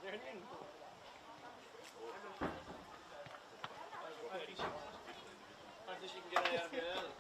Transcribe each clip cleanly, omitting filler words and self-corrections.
Hopefully she can get it out a bit early.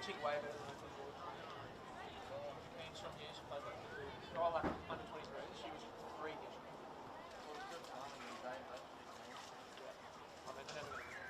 Cheek way better than I thought. Means from years played like all like under 23. She was freakish. Well, it's good fun. I mean, never gonna do it.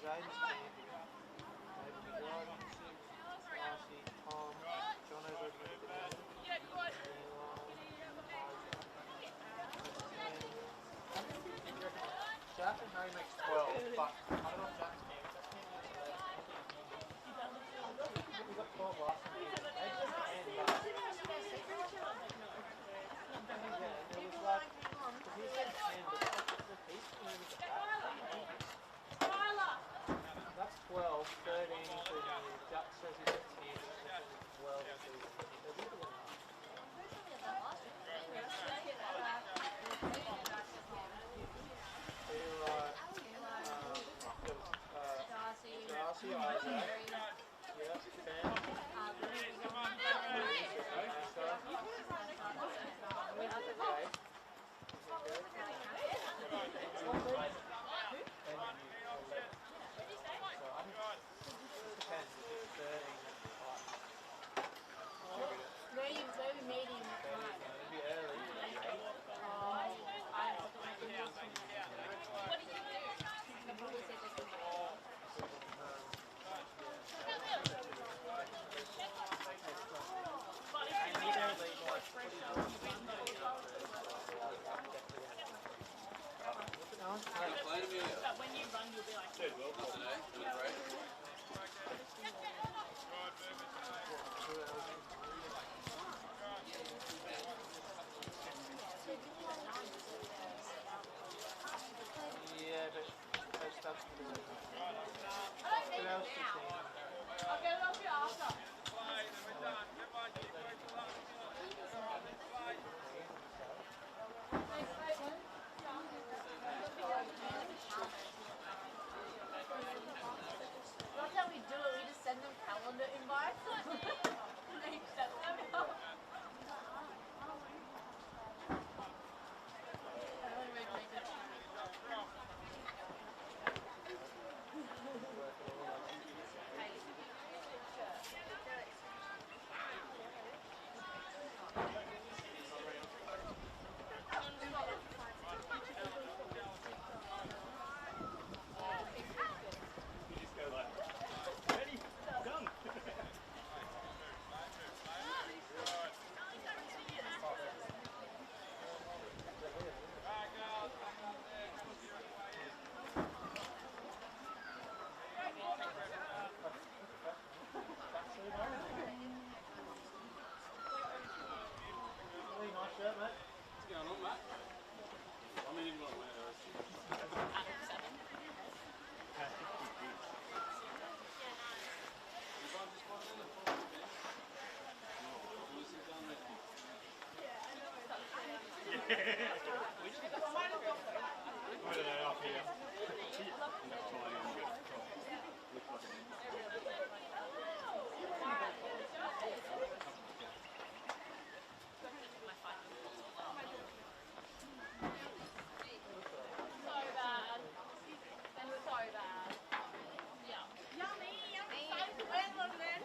Zayden's camping. Maybe Jordan, Darcy, Tom, Jono's already going to be there. Jack and Harry makes 12, but I don't know if Jack's camping. We got 12 last time. They just end, but yeah, it was like, because he said 10, but the piece and then we got that. That's 12, 13 including you. Jack says he's at 10, and says it's 12 including you. They're bigger than us. Darcy, Isaac, yeah, Ben, But when you run, you'll be like, Did well today. It was great. yeah, but those stuff's good. Who else do you think? I'll get it off you after. That's how we do it. We just send them calendar invites. They accept them. You just go like, ready, done. Really nice shirt, mate. What's going on, Matt? I mean, you want to wear those. Where are they off here? So bad. And so bad. Yeah. Yummy, yummy. Where's the man?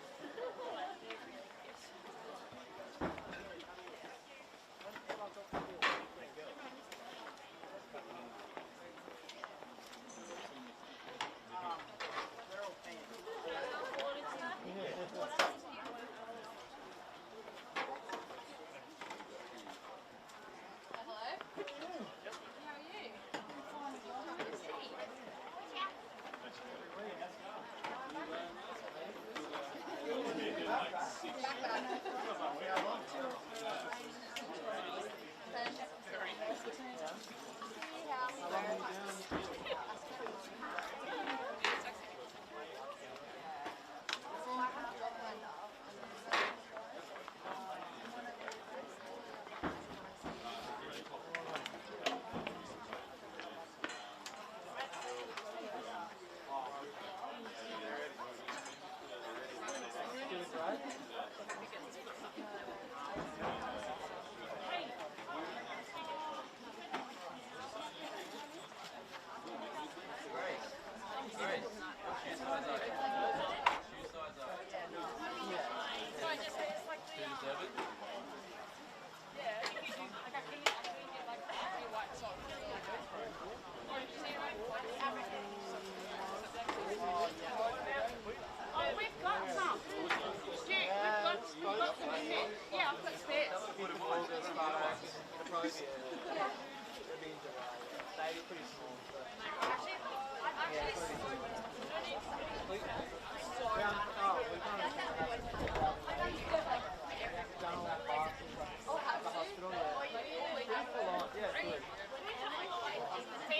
Teams,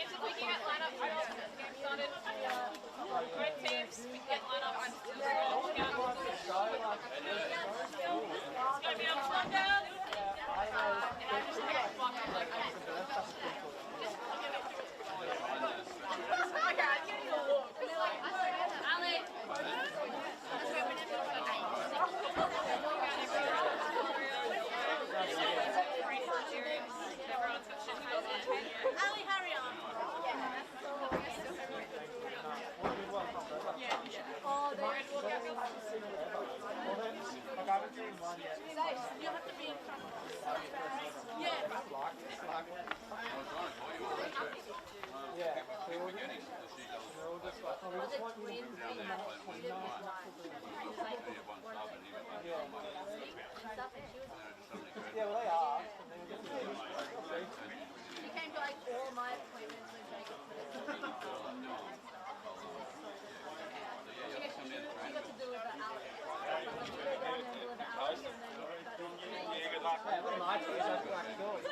if we can get lined up, I don't know, game started. Red teams, we can get lined up. I'm still watching out. It's going to be on Sunday. And I just get fucked up like that. Okay, I'm getting a look. Ali. Ali, hurry on. Oh, they're Like, I haven't seen one yet. you have to be in front of us. Yeah. Yeah. We're all just like, oh, we just want you to be nice. Yeah, well, they are. She came to like all my appointments with Jacob. She got to do with the Alex. Like, you go down there and deliver Alex, and then Yeah, with my choice, I feel like going.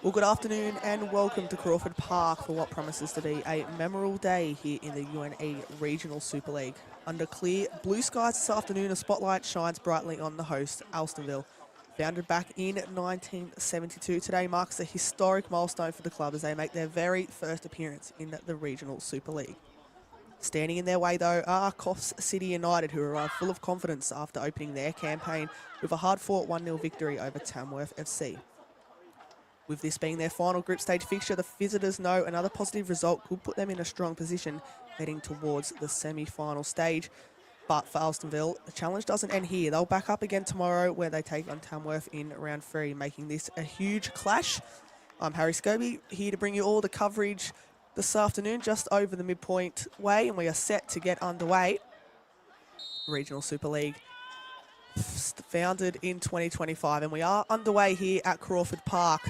Well, good afternoon and welcome to Crawford Park for what promises to be a memorable day here in the UNE Regional Super League. Under clear blue skies this afternoon, a spotlight shines brightly on the host, Alstonville. Founded back in 1972, today marks a historic milestone for the club as they make their very first appearance in the Regional Super League. Standing in their way, though, are Coffs City United, who arrived full of confidence after opening their campaign with a hard-fought 1-0 victory over Tamworth FC. With this being their final group stage fixture, the visitors know another positive result could put them in a strong position heading towards the semi-final stage. But for Alstonville, the challenge doesn't end here. They'll back up again tomorrow where they take on Tamworth in round 3, making this a huge clash. I'm Harry Scobie, here to bring you all the coverage this afternoon, just over the midpoint way, and we are set to get underway. Regional Super League, founded in 2025, and we are underway here at Crawford Park.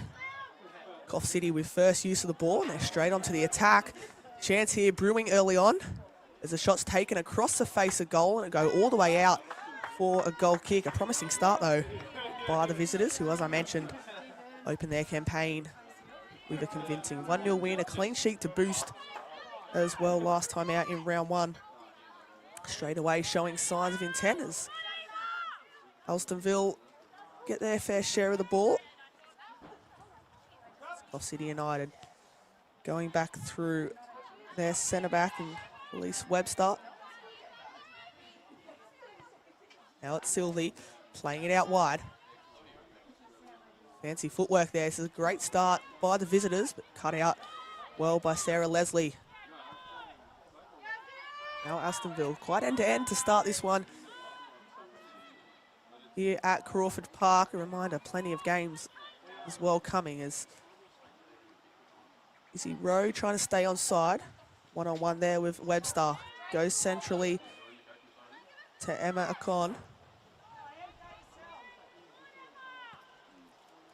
Coffs City with first use of the ball, and they're straight onto the attack. Chance here brewing early on as the shot's taken across the face of goal and go all the way out for a goal kick. A promising start, though, by the visitors, who, as I mentioned, opened their campaign with a convincing 1-0 win, a clean sheet to boost as well last time out in round 1. Straight away showing signs of intent as Alstonville get their fair share of the ball. Coffs City United going back through their centre-back and Elise Webster. Now it's Sylvie playing it out wide. Fancy footwork there. This is a great start by the visitors, but cut out well by Sarah Leslie. Now Alstonville, quite end-to-end to start this one here at Crawford Park. A reminder, plenty of games as well coming as Izzy Rowe trying to stay on side. One-on-one there with Webster. Goes centrally to Emma Akon.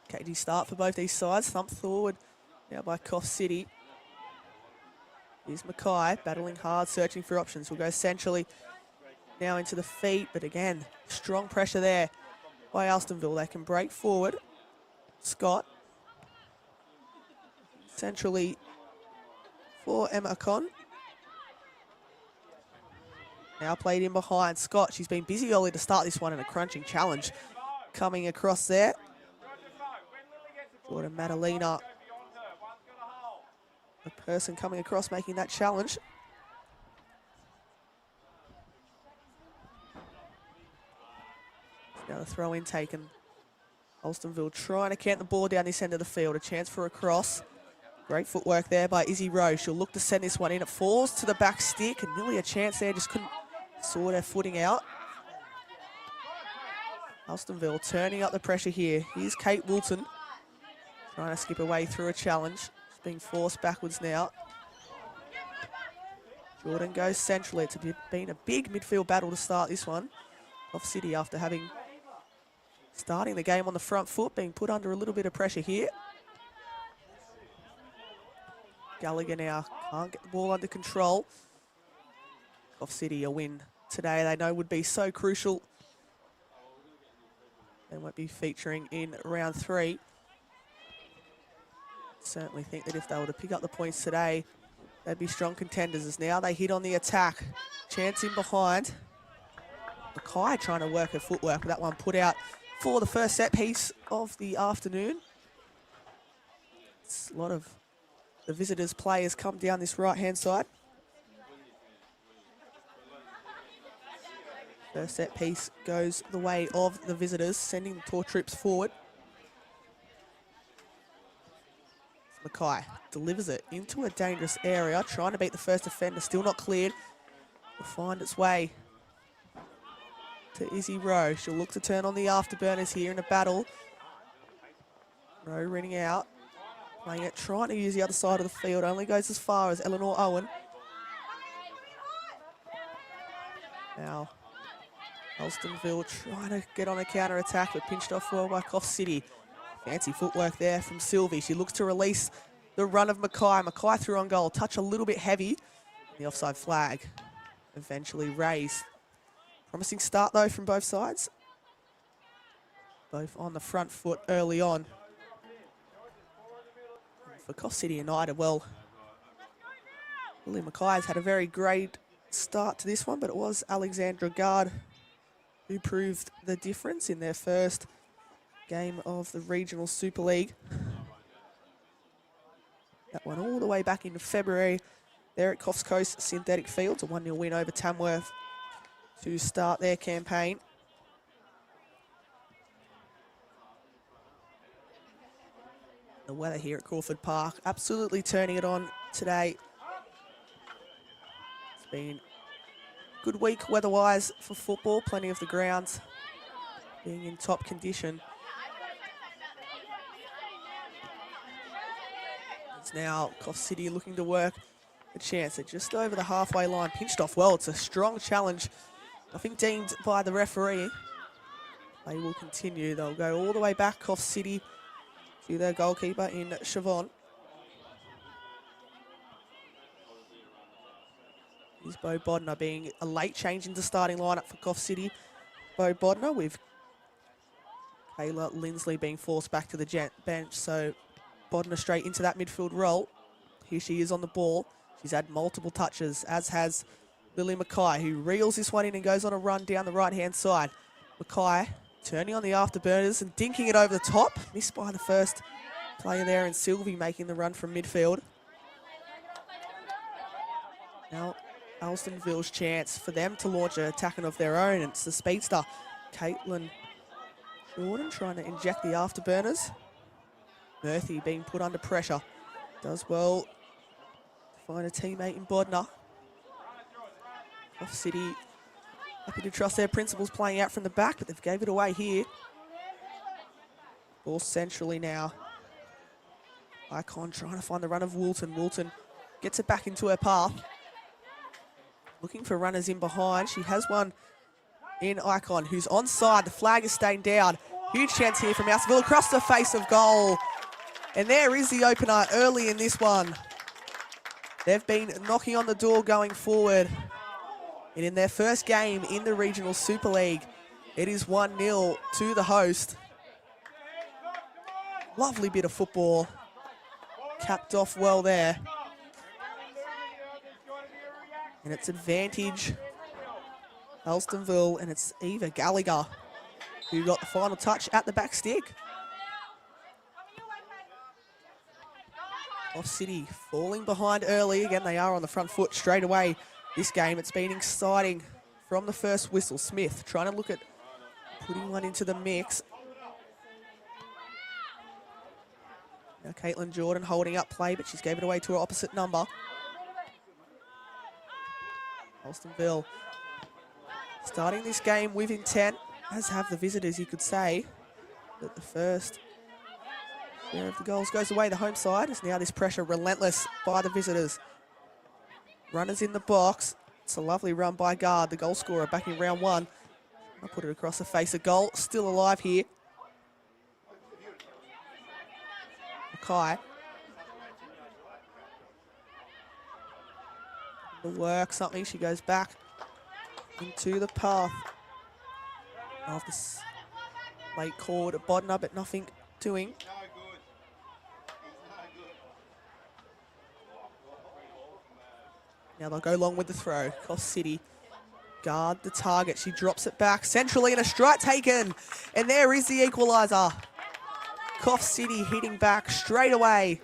KG start for both these sides. Thumped forward now by Coffs City. Here's Mackay battling hard, searching for options. Will go centrally now into the feet, but again, strong pressure there by Alstonville. They can break forward. Scott centrally for Emma Akon. Now played in behind. Scott, she's been busy early to start this one in a crunching challenge. Coming across there. Jordan Madalena, the person coming across making that challenge. Now the throw in taken. Alstonville trying to count the ball down this end of the field. A chance for a cross. Great footwork there by Izzy Rowe. She'll look to send this one in. It falls to the back stick and nearly a chance there. Just couldn't sort her footing out. Alstonville turning up the pressure here. Here's Kate Wilton. Trying to skip away through a challenge. She's being forced backwards now. Jordan goes centrally. It's been a big midfield battle to start this one. Coffs City, after starting the game on the front foot, being put under a little bit of pressure here. Gallagher now can't get the ball under control. Coffs City, a win today they know would be so crucial. They won't be featuring in round 3. Certainly think that if they were to pick up the points today, they'd be strong contenders. As now they hit on the attack. Chance in behind. Mackay trying to work her footwork, but that one put out for the first set piece of the afternoon. It's a lot of the visitors' players come down this right-hand side. First set piece goes the way of the visitors, sending the tour troops forward. Mackay delivers it into a dangerous area, trying to beat the first defender, still not cleared. Will find its way to Izzy Rowe. She'll look to turn on the afterburners here in a battle. Rowe running out, playing it, trying to use the other side of the field, only goes as far as Eleanor Owen. Now, Alstonville trying to get on a counter-attack, but pinched off well by Coffs City. Fancy footwork there from Sylvie. She looks to release the run of Mackay. Mackay through on goal, touch a little bit heavy. The offside flag eventually raised. Promising start though from both sides. Both on the front foot early on. For Coffs City United, well, Lily Mackay's had a very great start to this one, but it was Alexandra Gard who proved the difference in their first game of the Regional Super League. That one all the way back in February there at Coffs Coast Synthetic Fields, a 1-0 win over Tamworth to start their campaign. The weather here at Crawford Park absolutely turning it on today. It's been a good week weather-wise for football, plenty of the grounds being in top condition. It's now Coffs City looking to work a chance. They're just over the halfway line, pinched off well. It's a strong challenge. Nothing deemed by the referee. They will continue. They'll go all the way back, Coffs City, to their goalkeeper in Siobhan. Here's Bo Bodner being a late change into starting lineup for Coffs City. Bo Bodner with Kayla Lindsley being forced back to the bench. So Bodner straight into that midfield role. Here she is on the ball. She's had multiple touches, as has Lily Mackay, who reels this one in and goes on a run down the right-hand side. Mackay turning on the afterburners and dinking it over the top. Missed by the first player there, and Sylvie making the run from midfield. Now, Alstonville's chance for them to launch an attacking of their own. It's the speedster, Caitlin Jordan, trying to inject the afterburners. Murphy being put under pressure. Does well to find a teammate in Bodner. Coffs City happy to trust their principals playing out from the back, but they've gave it away here. Ball centrally now. Icon trying to find the run of Woolton. Woolton gets it back into her path. Looking for runners in behind. She has one in Icon, who's onside. The flag is staying down. Huge chance here from Alstonville across the face of goal. And there is the opener early in this one. They've been knocking on the door going forward. And in their first game in the Regional Super League, it is 1-0 to the host. Lovely bit of football. Capped off well there. And it's advantage Alstonville, and it's Eva Gallagher who got the final touch at the back stick. Coffs City falling behind early. Again, they are on the front foot straight away. This game, it's been exciting from the first whistle. Smith trying to look at putting one into the mix. Now Caitlin Jordan holding up play, but she's gave it away to her opposite number. Alstonville starting this game with intent, as have the visitors, you could say. But the first share of the goals goes away. The home side is now this pressure relentless by the visitors. Runners in the box. It's a lovely run by Guard, the goal scorer back in round one. I'll put it across the face of goal. Still alive here. Mackay. The work, something. She goes back into the path of this late called Bodner, but nothing doing. Now they'll go long with the throw. Coffs City guard the target. She drops it back centrally and a strike taken. And there is the equaliser. Coffs City hitting back straight away.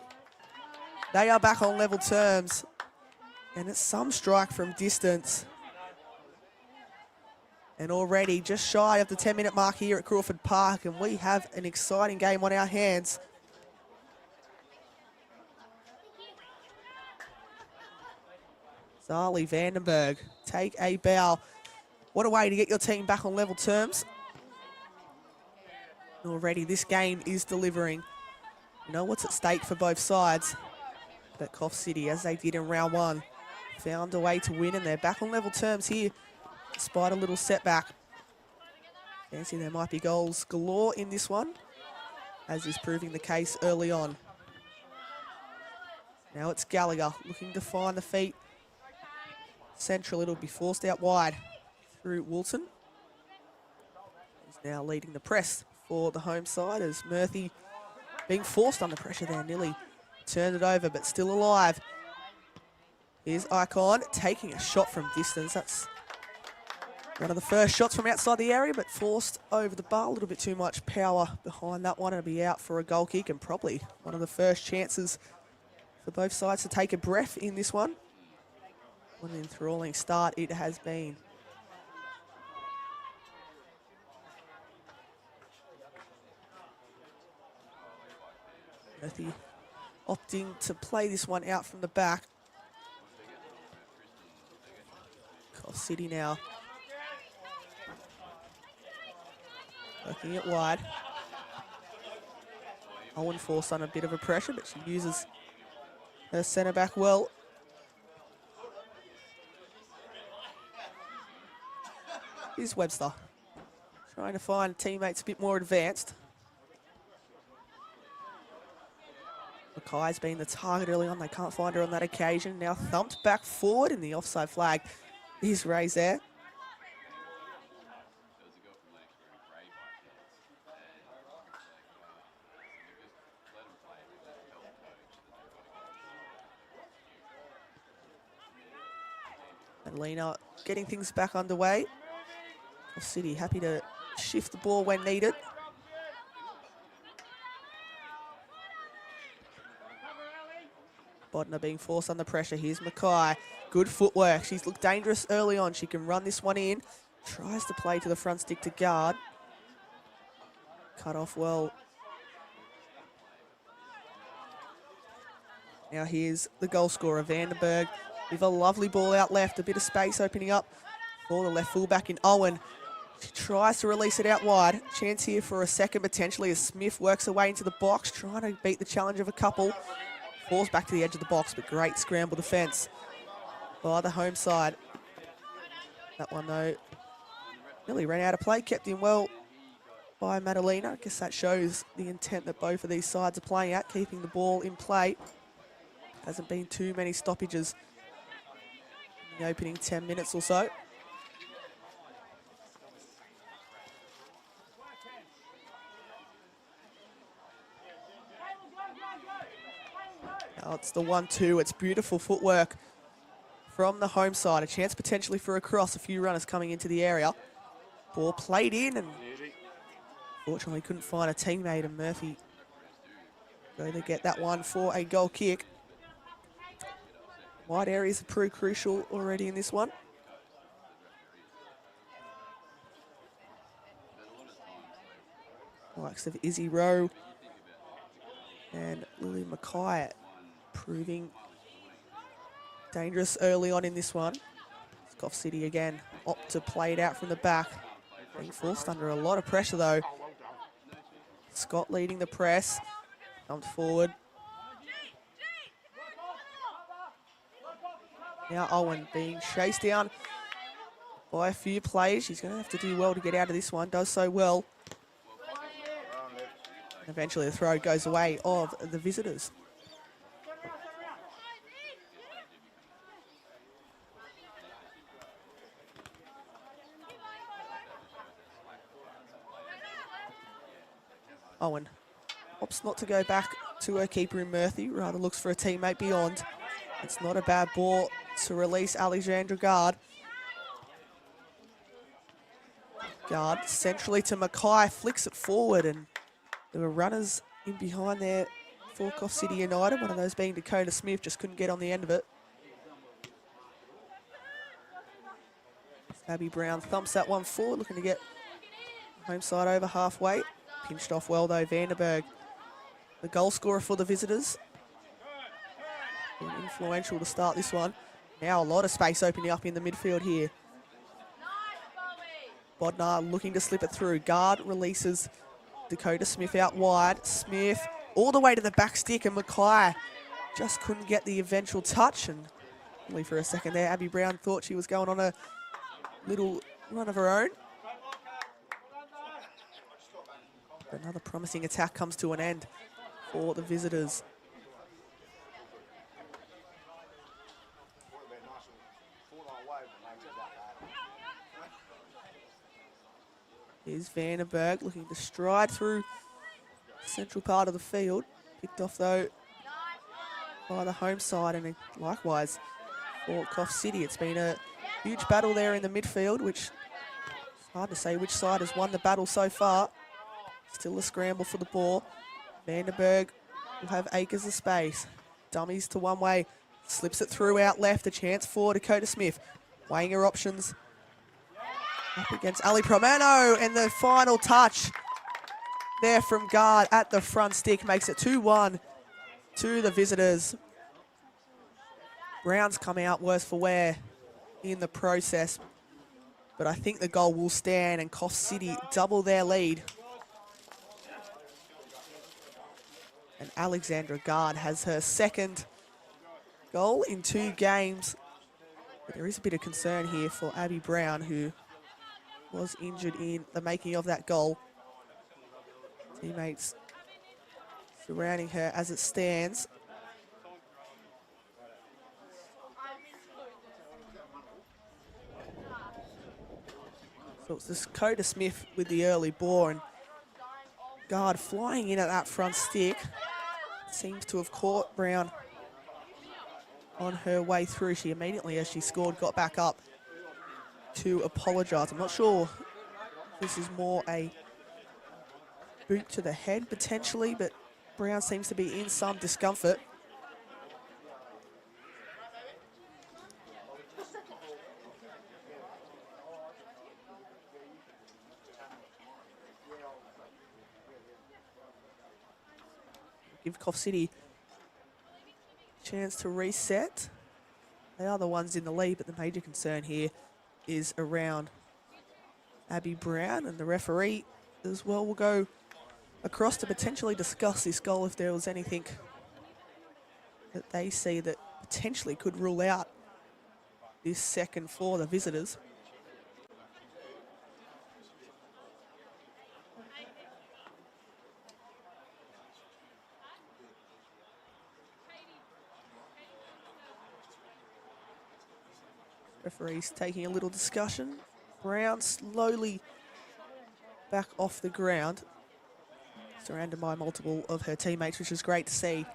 They are back on level terms. And it's some strike from distance. And already just shy of the 10-minute mark here at Crawford Park, and we have an exciting game on our hands. Zali Vandenberg, take a bow. What a way to get your team back on level terms. And already this game is delivering. You know what's at stake for both sides. But Coffs City, as they did in round one, found a way to win, and they're back on level terms here, despite a little setback. Fancy there might be goals galore in this one, as is proving the case early on. Now it's Gallagher looking to find the feet. Central, it'll be forced out wide through Wilson. He's now leading the press for the home side, as Murphy being forced under pressure there, nearly turned it over, but still alive. Here's Icon taking a shot from distance. That's one of the first shots from outside the area, but forced over the bar. A little bit too much power behind that one. It'll be out for a goal kick, and probably one of the first chances for both sides to take a breath in this one. What an enthralling start it has been. Murphy opting to play this one out from the back. Coffs City now working it wide. Owen forced on a bit of a pressure, but she uses her centre back well. Here's Webster, trying to find teammates a bit more advanced. Mackay's been the target early on. They can't find her on that occasion. Now thumped back forward, and the offside flag is raised there. And Lena getting things back underway. Coffs City happy to shift the ball when needed. Bodner being forced under pressure. Here's Mackay. Good footwork. She's looked dangerous early on. She can run this one in. Tries to play to the front stick to Guard. Cut off well. Now here's the goal scorer, Vandenberg, with a lovely ball out left. A bit of space opening up for the left fullback in Owen. She tries to release it out wide. Chance here for a second potentially, as Smith works her way into the box, trying to beat the challenge of a couple. Falls back to the edge of the box, but great scramble defence by the home side. That one, though, nearly ran out of play, kept in well by Madalena. I guess that shows the intent that both of these sides are playing at, keeping the ball in play. Hasn't been too many stoppages in the opening 10 minutes or so. Now it's the 1-2. It's beautiful footwork from the home side. A chance potentially for a cross. A few runners coming into the area. Ball played in and fortunately couldn't find a teammate, and Murphy going to get that one for a goal kick. Wide areas are pretty crucial already in this one. The likes of Izzy Rowe and Lily Mackay proving dangerous early on in this one. Coffs City again opt to play it out from the back. Being forced under a lot of pressure though. Scott leading the press. Comes forward. Now Owen being chased down by a few players. She's going to have to do well to get out of this one. Does so well. Eventually the throw goes away of the visitors. Owen opts not to go back to her keeper in Murphy, rather looks for a teammate beyond. It's not a bad ball to release Alexandra Gard. Gard centrally to Mackay, flicks it forward, and there were runners in behind there for Coffs City United, one of those being Dakota Smith, just couldn't get on the end of it. Abby Brown thumps that one forward, looking to get home side over halfway. Pinched off well though, Vanderberg, the goal scorer for the visitors. Been influential to start this one. Now a lot of space opening up in the midfield here. Bodnar looking to slip it through. Gard releases Dakota Smith out wide. Smith all the way to the back stick, and Mackay just couldn't get the eventual touch. And only for a second there, Abby Brown thought she was going on a little run of her own. Another promising attack comes to an end for the visitors. Here's Vandenberg looking to stride through the central part of the field. Picked off though by the home side, and likewise for Coffs City. It's been a huge battle there in the midfield, which is hard to say which side has won the battle so far. Still a scramble for the ball. Vandenberg will have acres of space. Dummies to one way. Slips it through out left. A chance for Dakota Smith. Weighing her options. Up against Ali Promano. And the final touch there from Gard at the front stick makes it 2-1 to the visitors. Brown's come out worse for wear in the process. But I think the goal will stand and Coffs City double their lead. And Alexandra Gard has her second goal in 2 games. But there is a bit of concern here for Abby Brown, who was injured in the making of that goal. Teammates surrounding her as it stands. So it's this Dakota Smith with the early ball, and Gard flying in at that front stick. Seems to have caught Brown on her way through. She immediately, as she scored, got back up to apologise. I'm not sure if this is more a boot to the head potentially, but Brown seems to be in some discomfort. Give Coffs City a chance to reset. They are the ones in the lead, but the major concern here is around Abby Brown, and the referee as well will go across to potentially discuss this goal if there was anything that they see that potentially could rule out this second for the visitors. Referees taking a little discussion. Brown slowly back off the ground, surrounded by multiple of her teammates, which is great to see.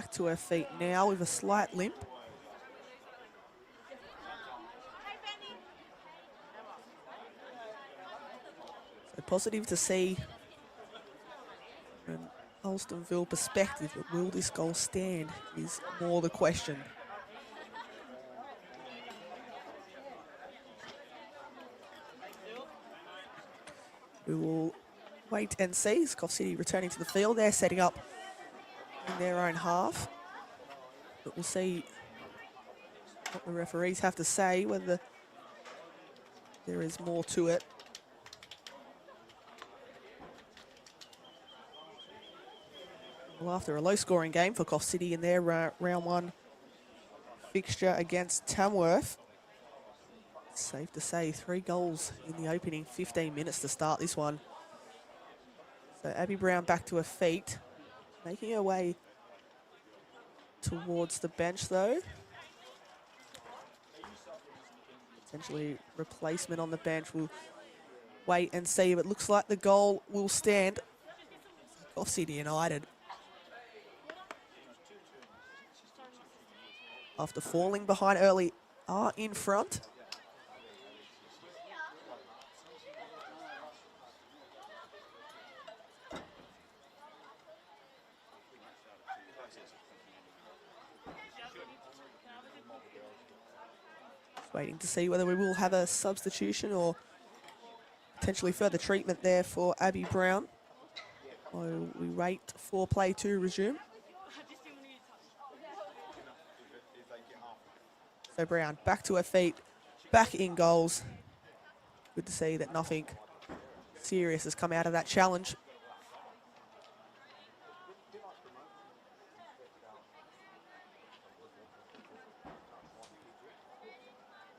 back to her feet now with a slight limp. So positive to see from an Alstonville perspective, but will this goal stand is more the question. We will wait and see. Coffs City returning to the field. They're setting up in their own half. But we'll see what the referees have to say, whether there is more to it. Well, after a low-scoring game for Coffs City in their round one fixture against Tamworth, safe to say 3 goals in the opening 15 minutes to start this one. So Abby Brown back to her feet, making her way towards the bench though. Potentially replacement on the bench. We'll wait and see, but looks like the goal will stand. Coffs City United, after falling behind early, are in front. Waiting to see whether we will have a substitution or potentially further treatment there for Abby Brown. While we wait for play to resume. So Brown back to her feet, back in goals. Good to see that nothing serious has come out of that challenge.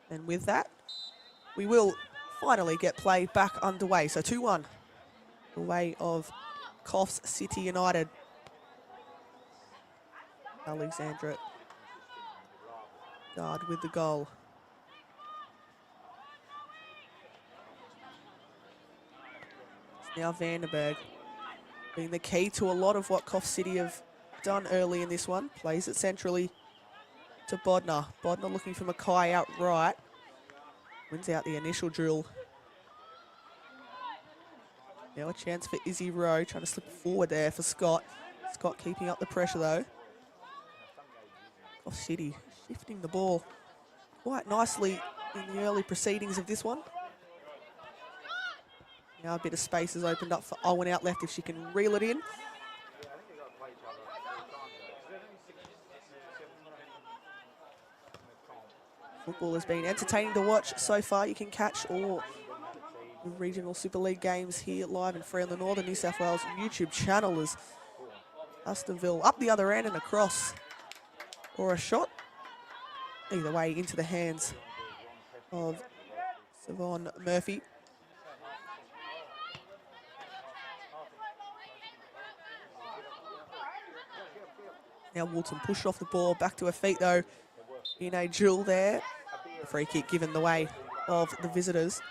And with that, we will finally get play back underway. So 2-1, the way of Coffs City United. Alexandra Guard with the goal. It's now Vandenberg being the key to a lot of what Coffs City have done early in this one. Plays it centrally to Bodner. Bodner looking for Mackay out right. Wins out the initial drill. Now a chance for Izzy Rowe, trying to slip forward there for Scott. Scott keeping up the pressure though. Coffs City shifting the ball quite nicely in the early proceedings of this one. Now a bit of space has opened up for Owen out left if she can reel it in. Football has been entertaining to watch so far. You can catch all the regional Super League games here live and free on the Northern New South Wales YouTube channel as Alstonville up the other end and across, or a shot. Either way, into the hands of Savon Murphy. Now Walton pushed off the ball, back to her feet though, in a drill there. A free kick given the way of the visitors.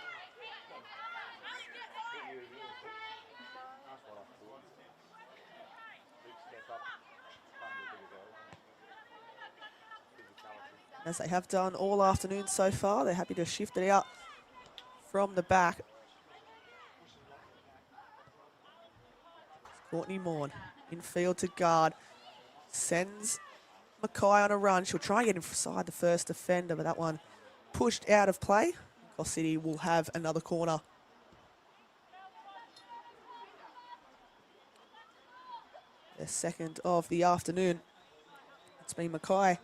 As they have done all afternoon so far, they're happy to shift it out from the back. Courtney Morn infield to guard. Sends Mackay on a run. She'll try and get inside the first defender, but that one pushed out of play. Coffs City will have another corner. Their second of the afternoon. It's been Mackay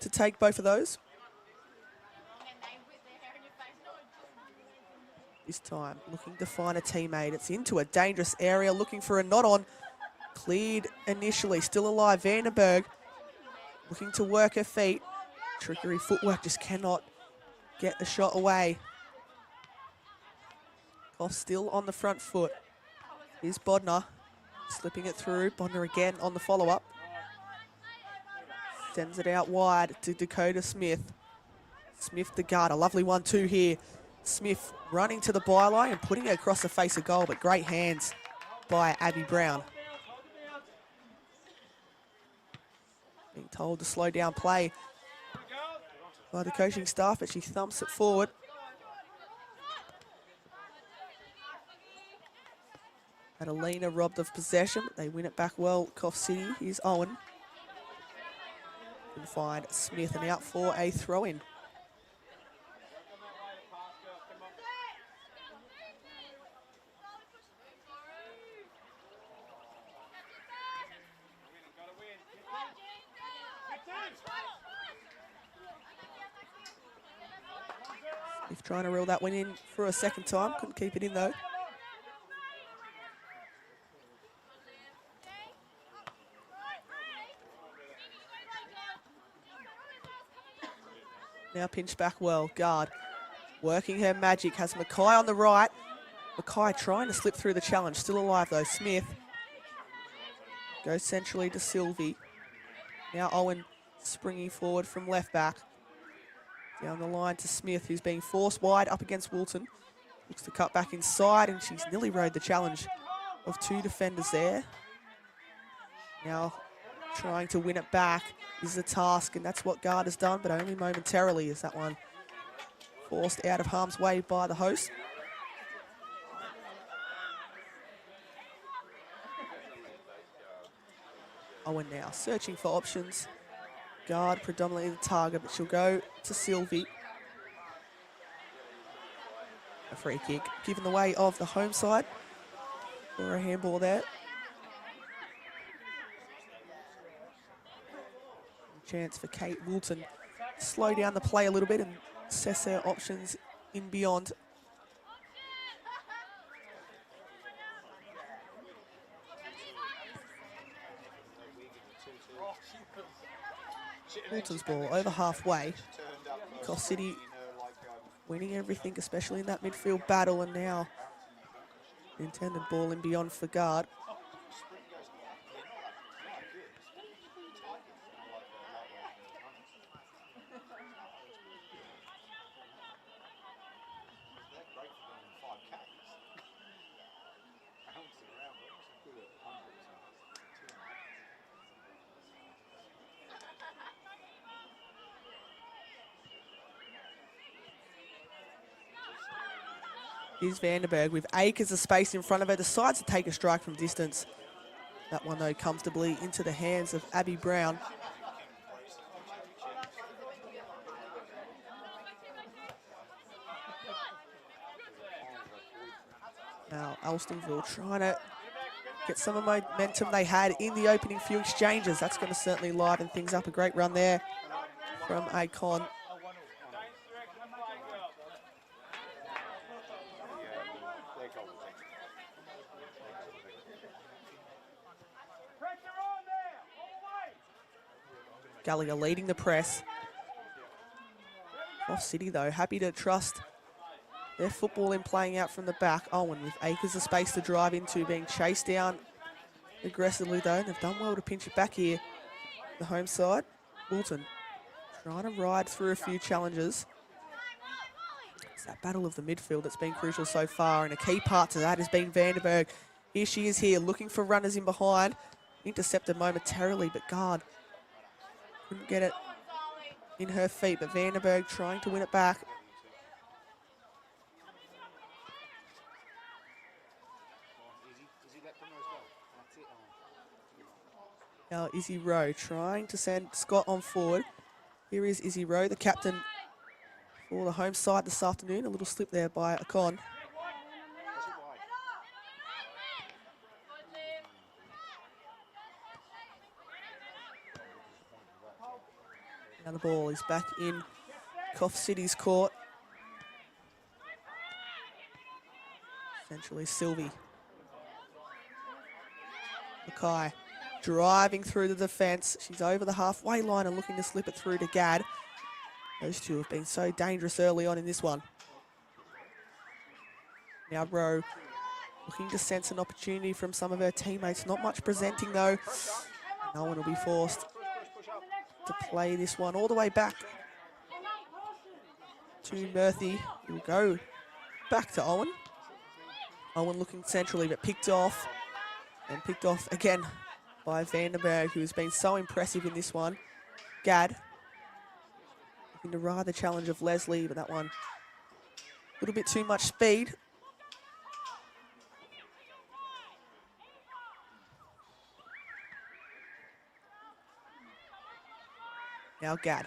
to take both of those. This time looking to find a teammate. It's into a dangerous area, looking for a nod on. Cleared initially, still alive. Vandenberg looking to work her feet. Trickery footwork, just cannot get the shot away. Coffs still on the front foot. Here's Bodner slipping it through. Bodner again on the follow-up. Sends it out wide to Dakota Smith. Smith the guard, a lovely 1-2 here. Smith running to the byline and putting it across the face of goal, but great hands by Abby Brown. Being told to slow down play by the coaching staff, but she thumps it forward. Adelina robbed of possession, but they win it back well. Coffs City. Here's Owen. Can find Smith and out for a throw-in. Smith trying to reel that one in for a second time. Couldn't keep it in though. Now pinched back well. Guard working her magic. Has Mackay on the right. Mackay trying to slip through the challenge. Still alive though. Smith goes centrally to Sylvie. Now Owen springing forward from left back. Down the line to Smith, who's being forced wide up against Wilton. Looks to cut back inside, and she's nearly rode the challenge of two defenders there. Now trying to win it back is the task, and that's what Guard has done, but only momentarily as that one forced out of harm's way by the host. Owen now searching for options. Guard predominantly the target, but she'll go to Sylvie. A free kick given the way of the home side for a handball there. Chance for Kate Wilton to slow down the play a little bit and assess her options in beyond. Wilton's ball over halfway. Coffs City winning everything, especially in that midfield battle, and now the intended ball in beyond for Guard. Here's Vandenberg with acres of space in front of her, decides to take a strike from distance. That one, though, comfortably into the hands of Abby Brown. Now, Alstonville trying to get some of the momentum they had in the opening few exchanges. That's going to certainly liven things up. A great run there from Acon. Gallagher leading the press. Coffs City, though, happy to trust their football in playing out from the back. Owen with acres of space to drive into, being chased down aggressively, though. And they've done well to pinch it back here. The home side. Wilton trying to ride through a few challenges. It's that battle of the midfield that's been crucial so far, and a key part to that has been Vandenberg. Here she is here, looking for runners in behind. Intercepted momentarily, but Guard couldn't get it in her feet, but Vandenberg trying to win it back. Now Izzy Rowe trying to send Scott on forward. Here is Izzy Rowe, the captain for the home side this afternoon. A little slip there by Acon. Now the ball is back in Coffs City's court. Essentially Sylvie. Mackay driving through the defence. She's over the halfway line and looking to slip it through to Gad. Those two have been so dangerous early on in this one. Now Rowe looking to sense an opportunity from some of her teammates. Not much presenting though. No one will be forced to play this one all the way back to Murphy. He'll go back to Owen. Owen looking centrally, but picked off. And picked off again by Vandenberg, who has been so impressive in this one. Gadd looking to ride the challenge of Leslie, but that one a little bit too much speed. Now Gadd,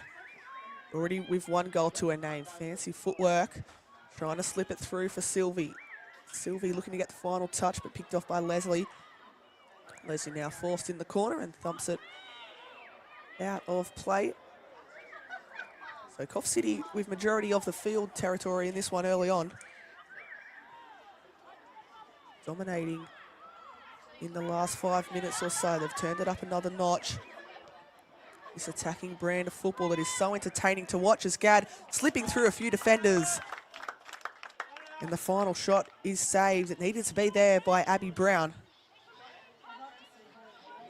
already with 1 goal to her name. Fancy footwork, trying to slip it through for Sylvie. Sylvie looking to get the final touch, but picked off by Leslie. Leslie now forced in the corner and thumps it out of play. So Coffs City with majority of the field territory in this one early on. Dominating in the last 5 minutes or so. They've turned it up another notch. This attacking brand of football that is so entertaining to watch as Gadd slipping through a few defenders. And the final shot is saved. It needed to be there by Abby Brown.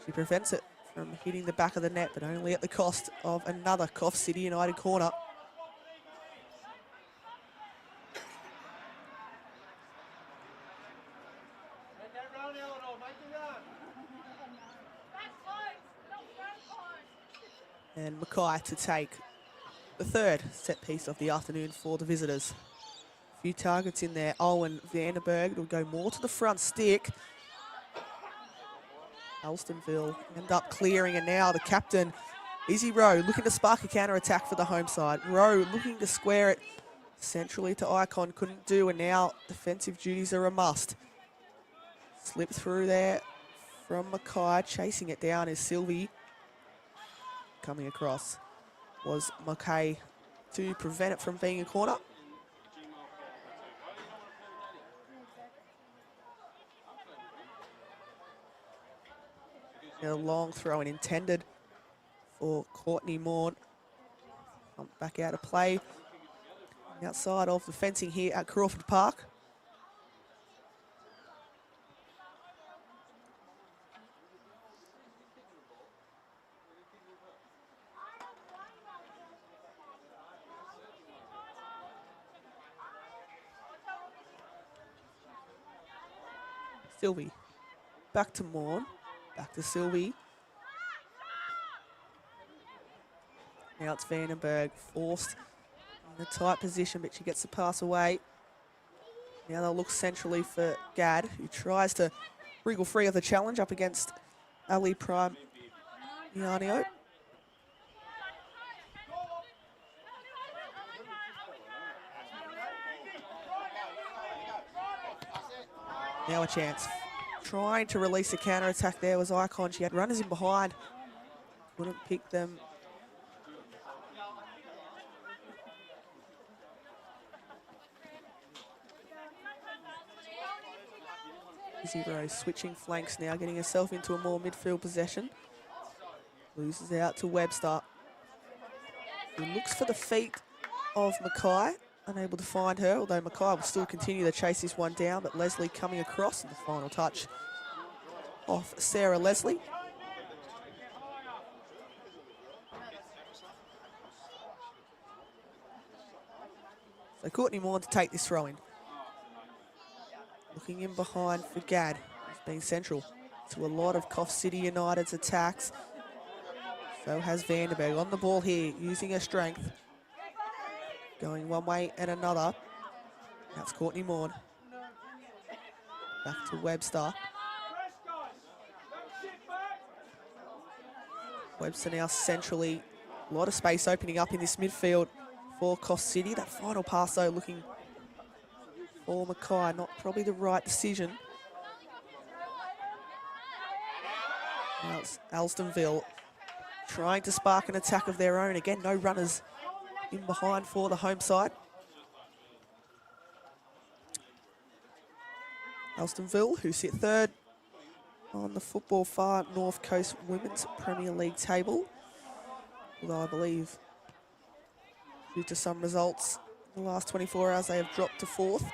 She prevents it from hitting the back of the net, but only at the cost of another Coffs City United corner. And Mackay to take the third set piece of the afternoon for the visitors. A few targets in there. Owen Vandenberg will go more to the front stick. Alstonville end up clearing, and now the captain, Izzy Rowe, looking to spark a counter-attack for the home side. Rowe looking to square it centrally to Icon, couldn't do, and now defensive duties are a must. Slip through there from Mackay, chasing it down is Sylvie. Coming across was Mackay to prevent it from being a corner. A long throw and intended for Courtney Maughan. Back out of play. Outside of the fencing here at Crawford Park. Sylvie. Back to Maughan. Back to Sylvie. Now it's Vandenberg, forced in a tight position, but she gets the pass away. Now they'll look centrally for Gadd, who tries to wriggle free of the challenge up against Ali Prime Ianio. Now a chance. Trying to release a counter-attack there was Icon. She had runners in behind. Couldn't pick them. Izzy Rose switching flanks now, getting herself into a more midfield possession. Loses out to Webster. He looks for the feet of Mackay. Unable to find her, although Mackay will still continue to chase this one down, but Leslie coming across in the final touch off Sarah Leslie. So Courtney Maughan to take this throw in. Looking in behind for Gadd, who's been central to a lot of Coffs City United's attacks. So has Vandenberg on the ball here, using her strength. Going one way and another. That's Courtney Maughan. Back to Webster. Webster now centrally. A lot of space opening up in this midfield for Coffs City. That final pass though looking for Mackay, not probably the right decision. Now it's Alstonville trying to spark an attack of their own. Again, no runners in behind for the home side. Alstonville, who sit third on the Football Far North Coast Women's Premier League table. Although I believe, due to some results in the last 24 hours, they have dropped to fourth.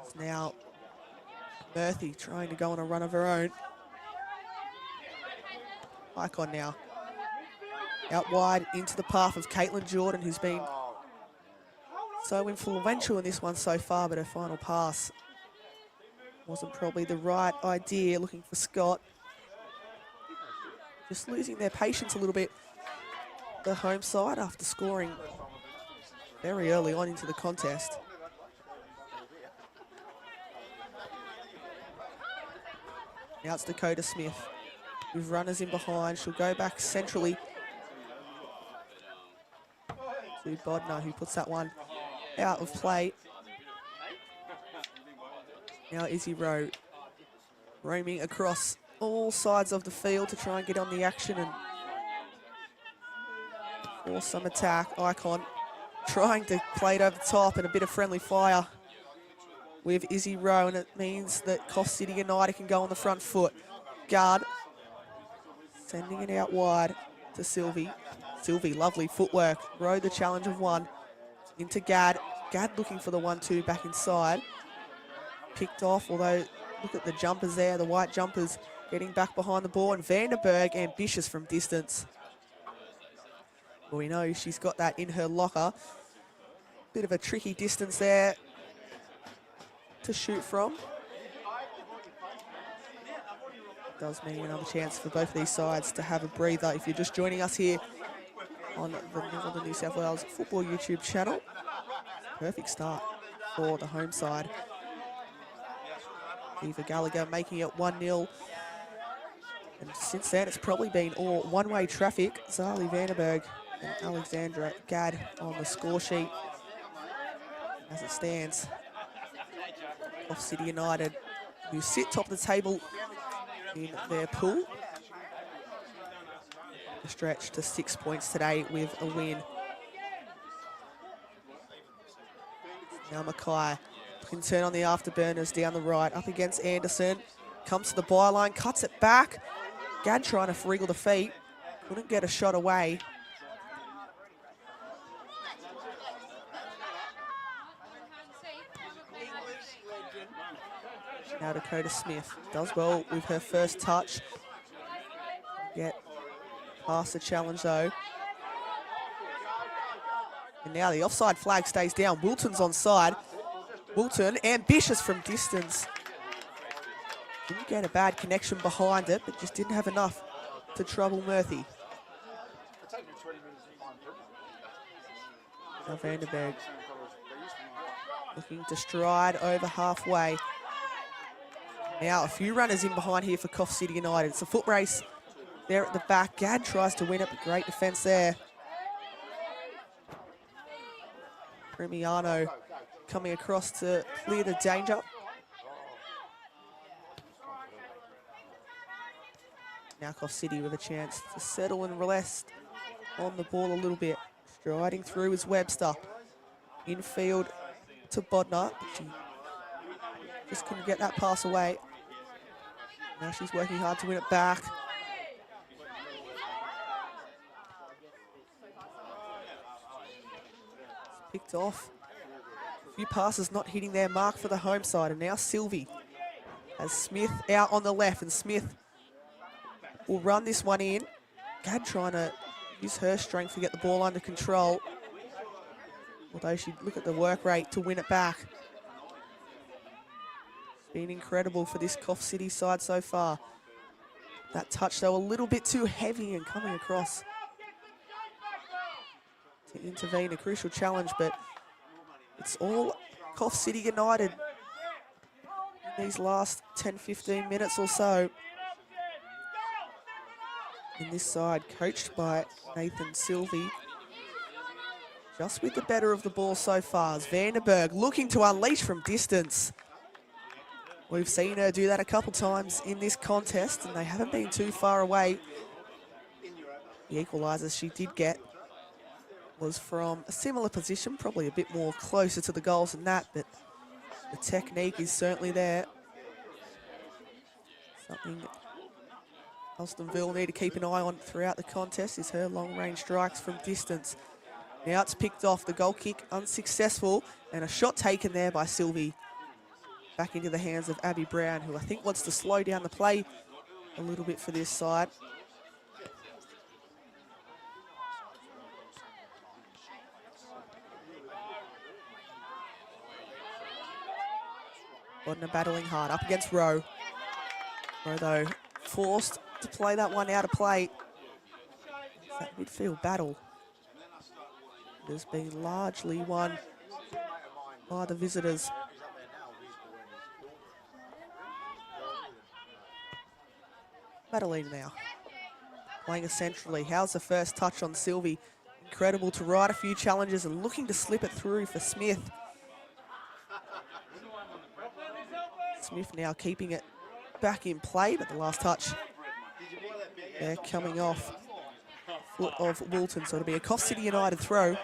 It's now Murphy trying to go on a run of her own. Icon now. Out wide into the path of Caitlin Jordan, who's been so influential in this one so far, but her final pass Wasn't probably the right idea, looking for Scott. Just losing their patience a little bit, the home side, after scoring very early on into the contest. Now it's Dakota Smith with runners in behind. She'll go back centrally to Bodnar, who puts that one out of play. Now Izzy Rowe roaming across all sides of the field to try and get on the action and force some attack. Icon trying to play it over the top and a bit of friendly fire with Izzy Rowe, and it means that Coffs City United can go on the front foot. Guard sending it out wide to Sylvie. Sylvie, lovely footwork, rode the challenge of one into Gad. Gad looking for the 1-2 back inside. Picked off, although look at the jumpers there, the white jumpers getting back behind the ball, and Vandenberg ambitious from distance. Well, we know she's got that in her locker. Bit of a tricky distance there to shoot from. Does mean another chance for both of these sides to have a breather. If you're just joining us here on the Northern New South Wales Football YouTube channel, perfect start for the home side. Eva Gallagher making it 1-0. And since then, it's probably been all one-way traffic. Zali Vandenberg and Alexandra Gadd on the score sheet. As it stands, Coffs City United, who sit top of the table in their pool, a stretch to 6 points today with a win. Now Mackay can turn on the afterburners down the right, up against Anderson. Comes to the byline, cuts it back. Gadd trying to wriggle the feet, couldn't get a shot away. Now Dakota Smith does well with her first touch. Get past the challenge though. And now the offside flag stays down. Wilton's onside. Wilton, ambitious from distance. Didn't get a bad connection behind it, but just didn't have enough to trouble Murphy. Now Vandenberg looking to stride over halfway. Now a few runners in behind here for Coffs City United. It's a foot race there at the back. Gadd tries to win it, but great defence there. Premiano coming across to clear the danger. Now Coffs City with a chance to settle and rest on the ball a little bit. Striding through is Webster. Infield to Bodnar. She just couldn't get that pass away. Now she's working hard to win it back. It's picked off. A few passes not hitting their mark for the home side. And now Sylvie has Smith out on the left. And Smith will run this one in. Gadd trying to use her strength to get the ball under control. Although she'd look at the work rate to win it back. It's been incredible for this Coffs City side so far. That touch though a little bit too heavy and coming across to intervene, a crucial challenge, but it's all Coffs City United in these last 10-15 minutes or so. In this side, coached by Nathan Sylvie, just with the better of the ball so far. As Vandenberg looking to unleash from distance. We've seen her do that a couple times in this contest, and they haven't been too far away. The equaliser she did get was from a similar position, probably a bit more closer to the goals than that, but the technique is certainly there. Something Alstonville need to keep an eye on throughout the contest is her long-range strikes from distance. Now it's picked off, the goal kick unsuccessful, and a shot taken there by Sylvie. Back into the hands of Abby Brown, who I think wants to slow down the play a little bit for this side. Bodner battling hard up against Rowe. Rowe, though, forced to play that one out of play. That midfield battle has been largely won by the visitors. Madeline now playing centrally. How's the first touch on Sylvie? Incredible to ride a few challenges and looking to slip it through for Smith. Smith now keeping it back in play, but the last touch there coming off foot of Woolton, so it'll be a Coffs City United throw.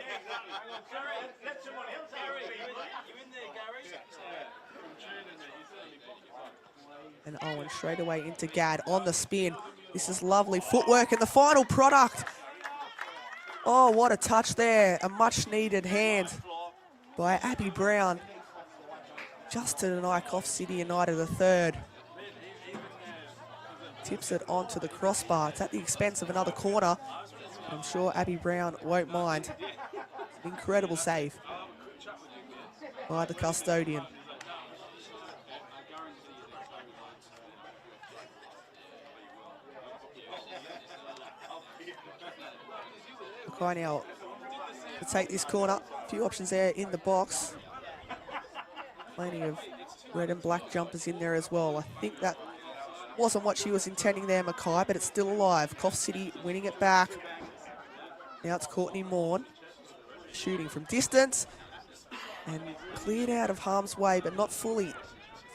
And Owen straight away into Gadd on the spin. This is lovely footwork and the final product. Oh, what a touch there. A much needed hand by Abby Brown. Just to deny Coffs City United a third. Tips it onto the crossbar. It's at the expense of another corner. I'm sure Abby Brown won't mind. Incredible save by the custodian. Mackay now to take this corner. A few options there in the box. Plenty of red and black jumpers in there as well. I think that wasn't what she was intending there, Mackay, but it's still alive. Coffs City winning it back. Now it's Courtney Morn shooting from distance and cleared out of harm's way, but not fully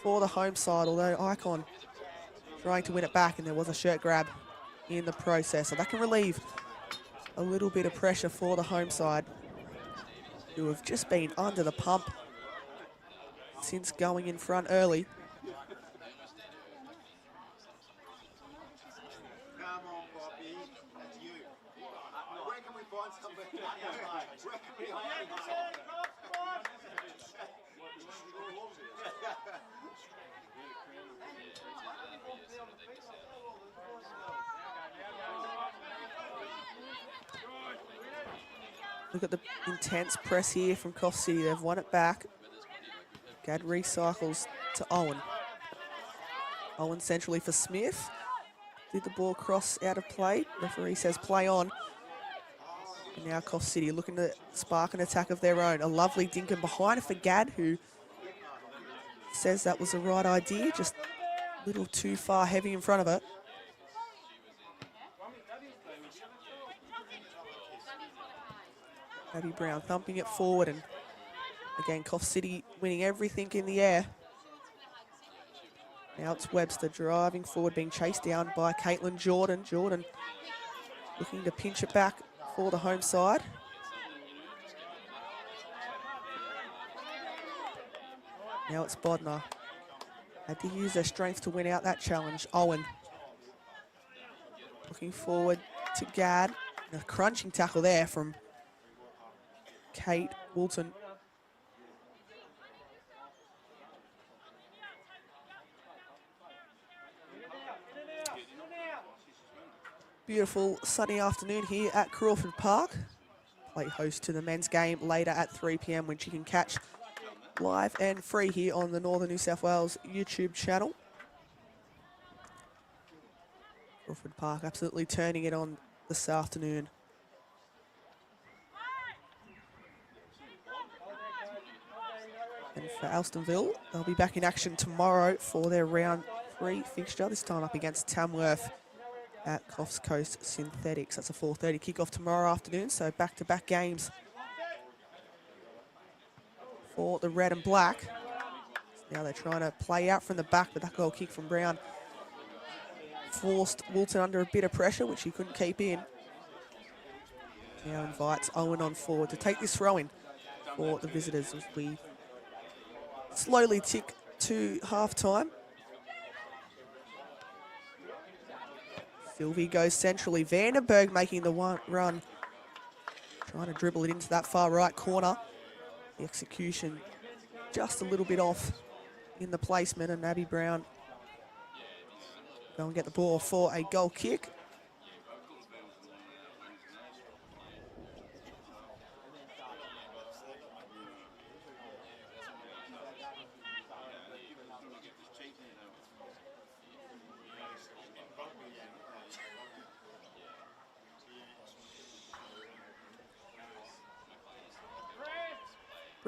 for the home side, although Icon trying to win it back, and there was a shirt grab in the process. So that can relieve a little bit of pressure for the home side, who have just been under the pump since going in front early. Come on, Bobby. That's you. Where can we find somebody? Where can we hide? Look at the intense press here from Coffs City. They've won it back. Gadd recycles to Owen. Owen centrally for Smith. Did the ball cross out of play? Referee says play on. And now Coffs City looking to spark an attack of their own. A lovely dinkum behind it for Gadd, who says that was the right idea, just a little too far heavy in front of it. Abby Brown thumping it forward, and again, Coffs City winning everything in the air. Now it's Webster driving forward, being chased down by Caitlin Jordan. Jordan looking to pinch it back for the home side. Now it's Bodner. Had to use their strength to win out that challenge. Owen looking forward to Gadd. A crunching tackle there from Kate Woolton. Beautiful sunny afternoon here at Crawford Park. Play host to the men's game later at 3 p.m, which you can catch live and free here on the Northern New South Wales YouTube channel. Crawford Park absolutely turning it on this afternoon. And for Alstonville, they'll be back in action tomorrow for their round 3 fixture, this time up against Tamworth at Coffs Coast Synthetics. That's a 4:30 kickoff tomorrow afternoon, so back-to-back games for the red and black. Now they're trying to play out from the back, but that goal kick from Brown forced Woolton under a bit of pressure, which he couldn't keep in. Now invites Owen on forward to take this throw in for the visitors as we slowly tick to half-time. Sylvie goes centrally. Vandenberg making the one run. Trying to dribble it into that far right corner. The execution just a little bit off in the placement, and Abby Brown go and get the ball for a goal kick.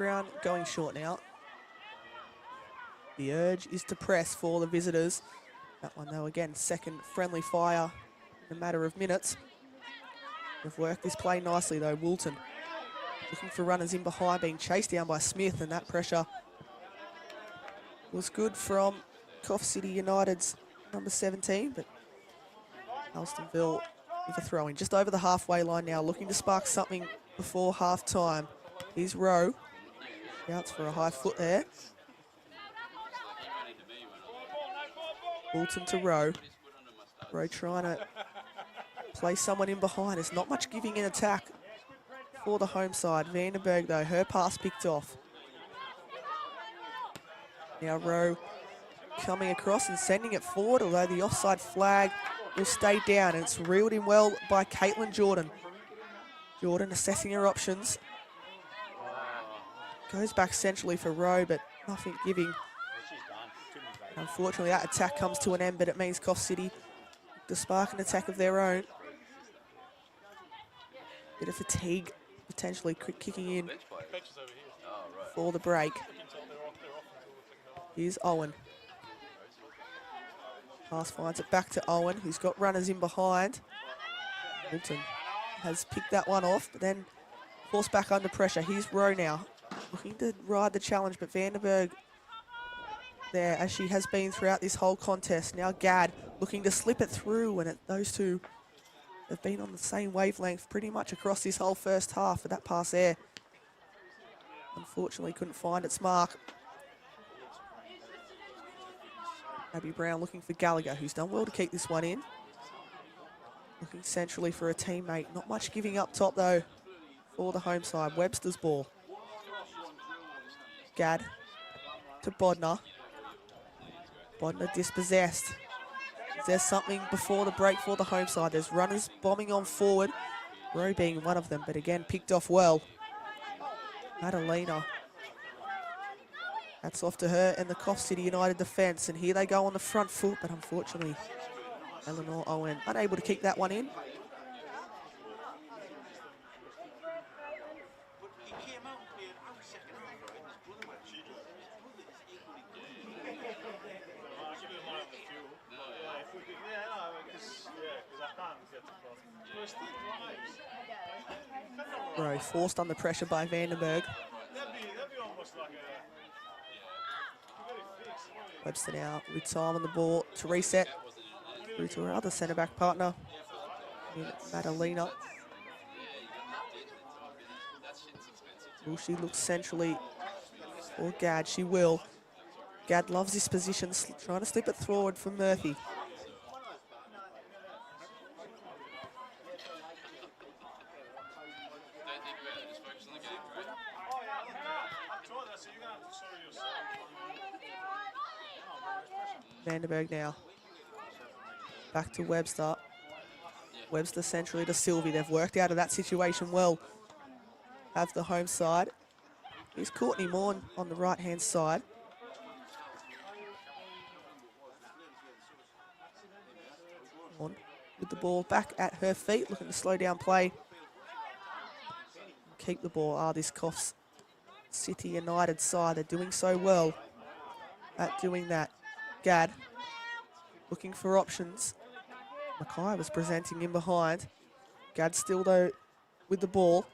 Brown going short now. The urge is to press for the visitors. That one, though, again, second friendly fire in a matter of minutes. They've worked this play nicely, though. Woolton looking for runners in behind, being chased down by Smith, and that pressure was good from Coffs City United's number 17, but Alstonville with a throw-in just over the halfway line now, looking to spark something before half-time. Here's Rowe. Shouts for a high foot there. Woolton to Rowe. Rowe trying to play someone in behind. There's not much giving in attack for the home side. Vandenberg, though, her pass picked off. Now Rowe coming across and sending it forward, although the offside flag will stay down, and it's reeled in well by Caitlin Jordan. Jordan assessing her options. Goes back centrally for Rowe, but nothing giving. Unfortunately, that attack comes to an end, but it means Coffs City to spark an attack of their own. Bit of fatigue potentially kicking in for the break. Here's Owen. Pass finds it back to Owen, who's got runners in behind. Milton has picked that one off, but then forced back under pressure. Here's Rowe now, looking to ride the challenge, but Vandenberg there, as she has been throughout this whole contest. Now Gadd looking to slip it through, and those two have been on the same wavelength pretty much across this whole first half, but that pass there unfortunately couldn't find its mark. Abby Brown looking for Gallagher, who's done well to keep this one in. Looking centrally for a teammate. Not much giving up top, though, for the home side. Webster's ball. Gadd to Bodner. Bodner dispossessed. Is there something before the break for the home side? There's runners bombing on forward. Rowe being one of them, but again, picked off well. Madalena. That's off to her and the Coffs City United defence, and here they go on the front foot, but unfortunately, Eleanor Owen unable to keep that one in. Rowe forced under pressure by Vandenberg. Webster now with time on the ball to reset through to her other centre-back partner, Madalena. Will she look centrally for Gadd? She will. Gadd loves this position, trying to slip it forward for Murphy. Vandenberg now. Back to Webster. Webster centrally to Sylvie. They've worked out of that situation well. Have the home side. Here's Courtney Morn on the right-hand side. Morn with the ball back at her feet, looking to slow down play. Keep the ball. This Coffs City United side, they're doing so well at doing that. Gadd looking for options. Mackay was presenting in behind. Gadd still, though, with the ball.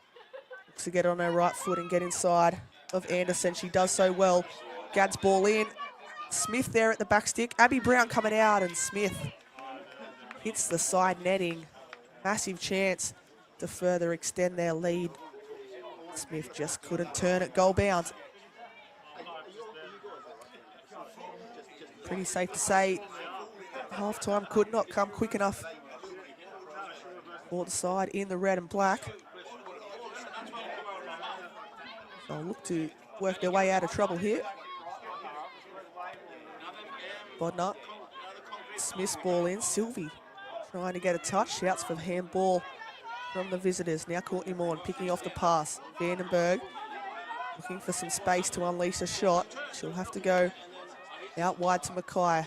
Looks to get on her right foot and get inside of Anderson. She does so well. Gadd's ball in. Smith there at the back stick. Abby Brown coming out, and Smith hits the side netting. Massive chance to further extend their lead. Smith just couldn't turn it goal bound. Pretty safe to say half-time could not come quick enough for the side in the red and black. They'll look to work their way out of trouble here. Bodner. Smith's ball in. Sylvie trying to get a touch. Shouts for handball from the visitors. Now Courtney Morn picking off the pass. Vandenberg looking for some space to unleash a shot. She'll have to go out wide to Mackay.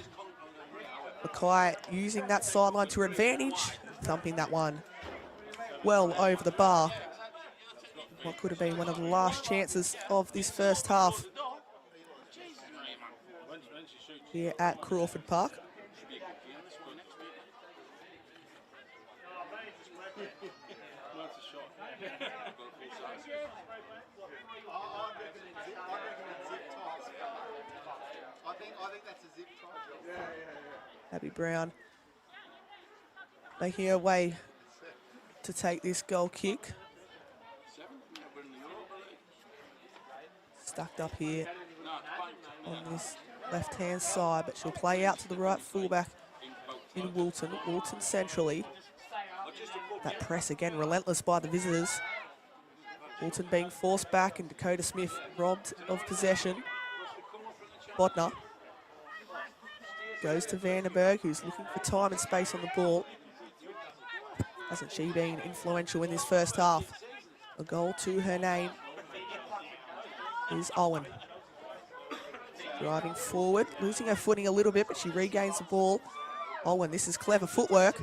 Mackay using that sideline to her advantage, thumping that one well over the bar. what could have been one of the last chances of this first half here at Crawford Park. I think that's a zip tie. Abby Brown making her way to take this goal kick. Stuck up here on this left-hand side, but she'll play out to the right fullback in Wilton. Wilton centrally. That press again, relentless by the visitors. Wilton being forced back and Dakota Smith robbed of possession. Bodner goes to Vandenberg, who's looking for time and space on the ball. Hasn't she been influential in this first half? A goal to her name is Owen. Driving forward, losing her footing a little bit, but she regains the ball. Owen, this is clever footwork.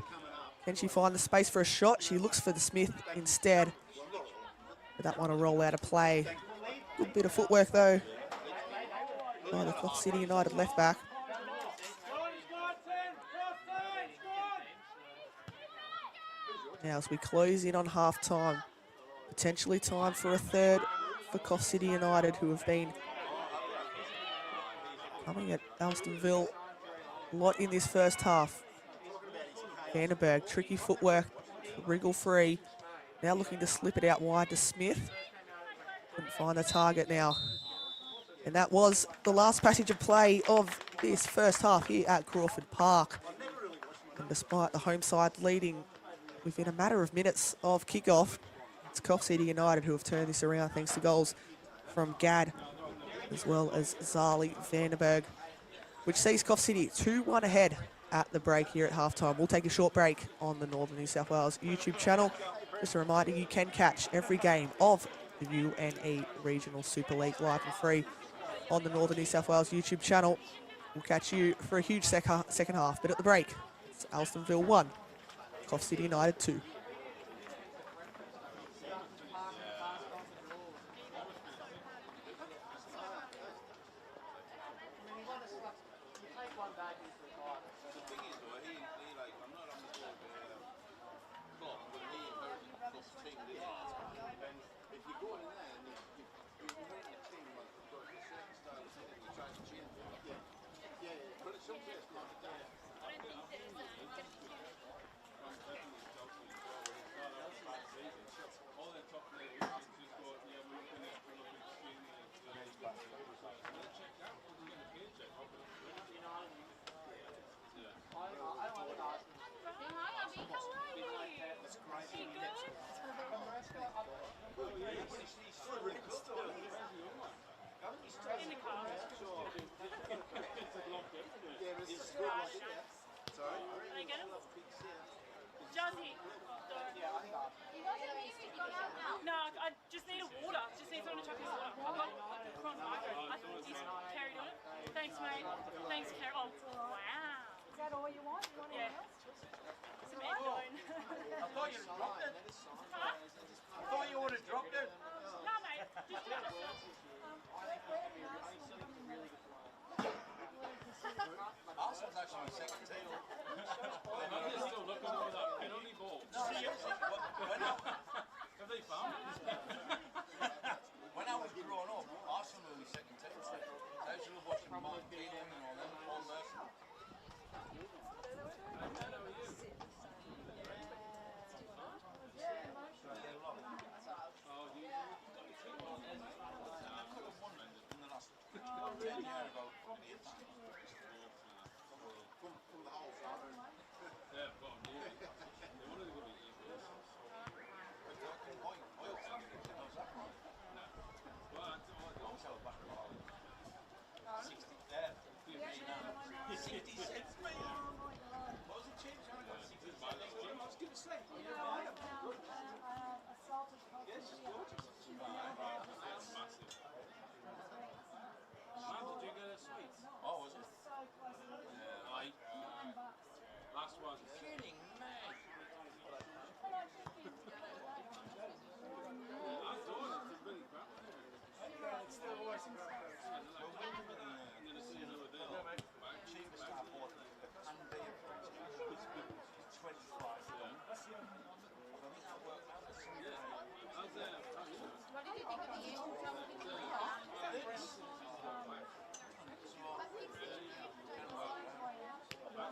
Can she find the space for a shot? She looks for the Smith instead. But that one will roll out of play. Good bit of footwork though by the Coffs City United left back. Now as we close in on half time, potentially time for a third for Coffs City United, who have been coming at Alstonville a lot in this first half. Vandenberg, tricky footwork, wriggle free. Now looking to slip it out wide to Smith. Couldn't find the target now. And that was the last passage of play of this first half here at Crawford Park. And despite the home side leading within a matter of minutes of kickoff, it's Coffs City United who have turned this around thanks to goals from Gadd as well as Zali Vandenberg, which sees Coffs City 2-1 ahead at the break here at halftime. We'll take a short break on the Northern New South Wales YouTube channel. Just a reminder, you can catch every game of the UNE Regional Super League live and free on the Northern New South Wales YouTube channel. We'll catch you for a huge second half, but at the break, it's Alstonville 1, Coffs City United 2. No, I just need a water. Just need someone to chuck me water. I've got prawn micro. I think he's carried on it. Thanks, mate. Thanks, Carol. Oh, wow. Is that all you want? You want anything else? Some egg bone. I thought you dropped it. Huh? I thought you would have dropped it. No, mate. Just do it yourself. Arsenal's actually my second team. They're still looking over that penalty ball. Have they found it? When I was growing up, Arsenal were my second team. I used to love watching Mark Keenan and all them, Paul Merson.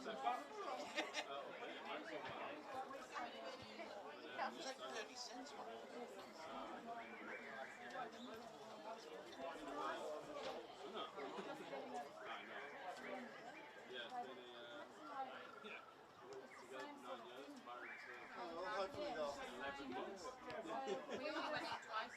It's like 30 cents, man. Hopefully they'll. We only went in twice.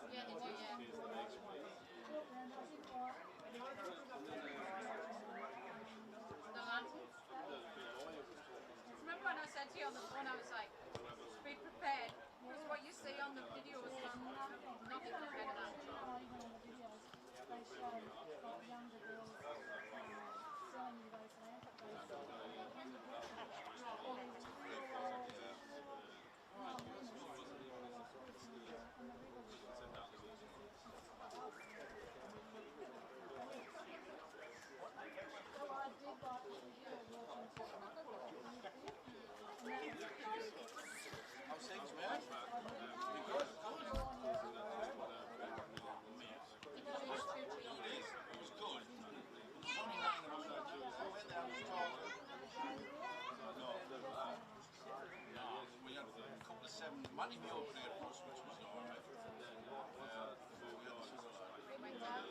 Yeah, they do, yeah. The lanterns. Remember when I said to you on the phone, I was like, be prepared, because what you see on the video is nothing compared to that. How's things, man? You good? It was good. It was only 9 of us. I went there, I was talking. No, we had a couple of 7. Manny me opening at us, which was alright. We went down.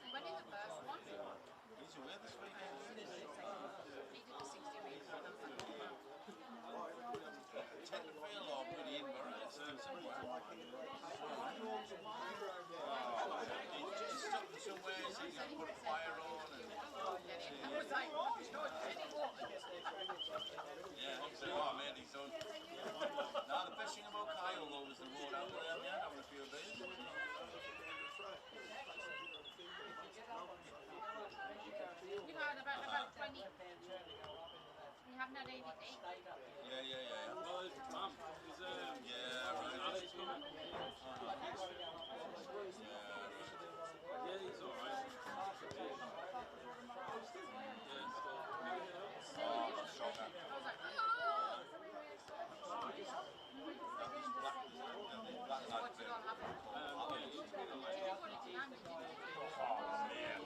We went in the first one. He's away this weekend. He did the 60 metres. Tend to feel all pretty in Barrett. He's stuck in some ways, he's going to put a fire on. I was like, any water. Yeah, he said, oh man, he's done. Now the best thing about Kyle though was the road out there, man, having a few beers. You've had about 20. You haven't had anything to eat. Yeah. Well, his mum is Yeah, right. Alex coming. Yeah, he's alright. I was like, oh! What you gonna have? Did you put it in hand? Did you? Oh man,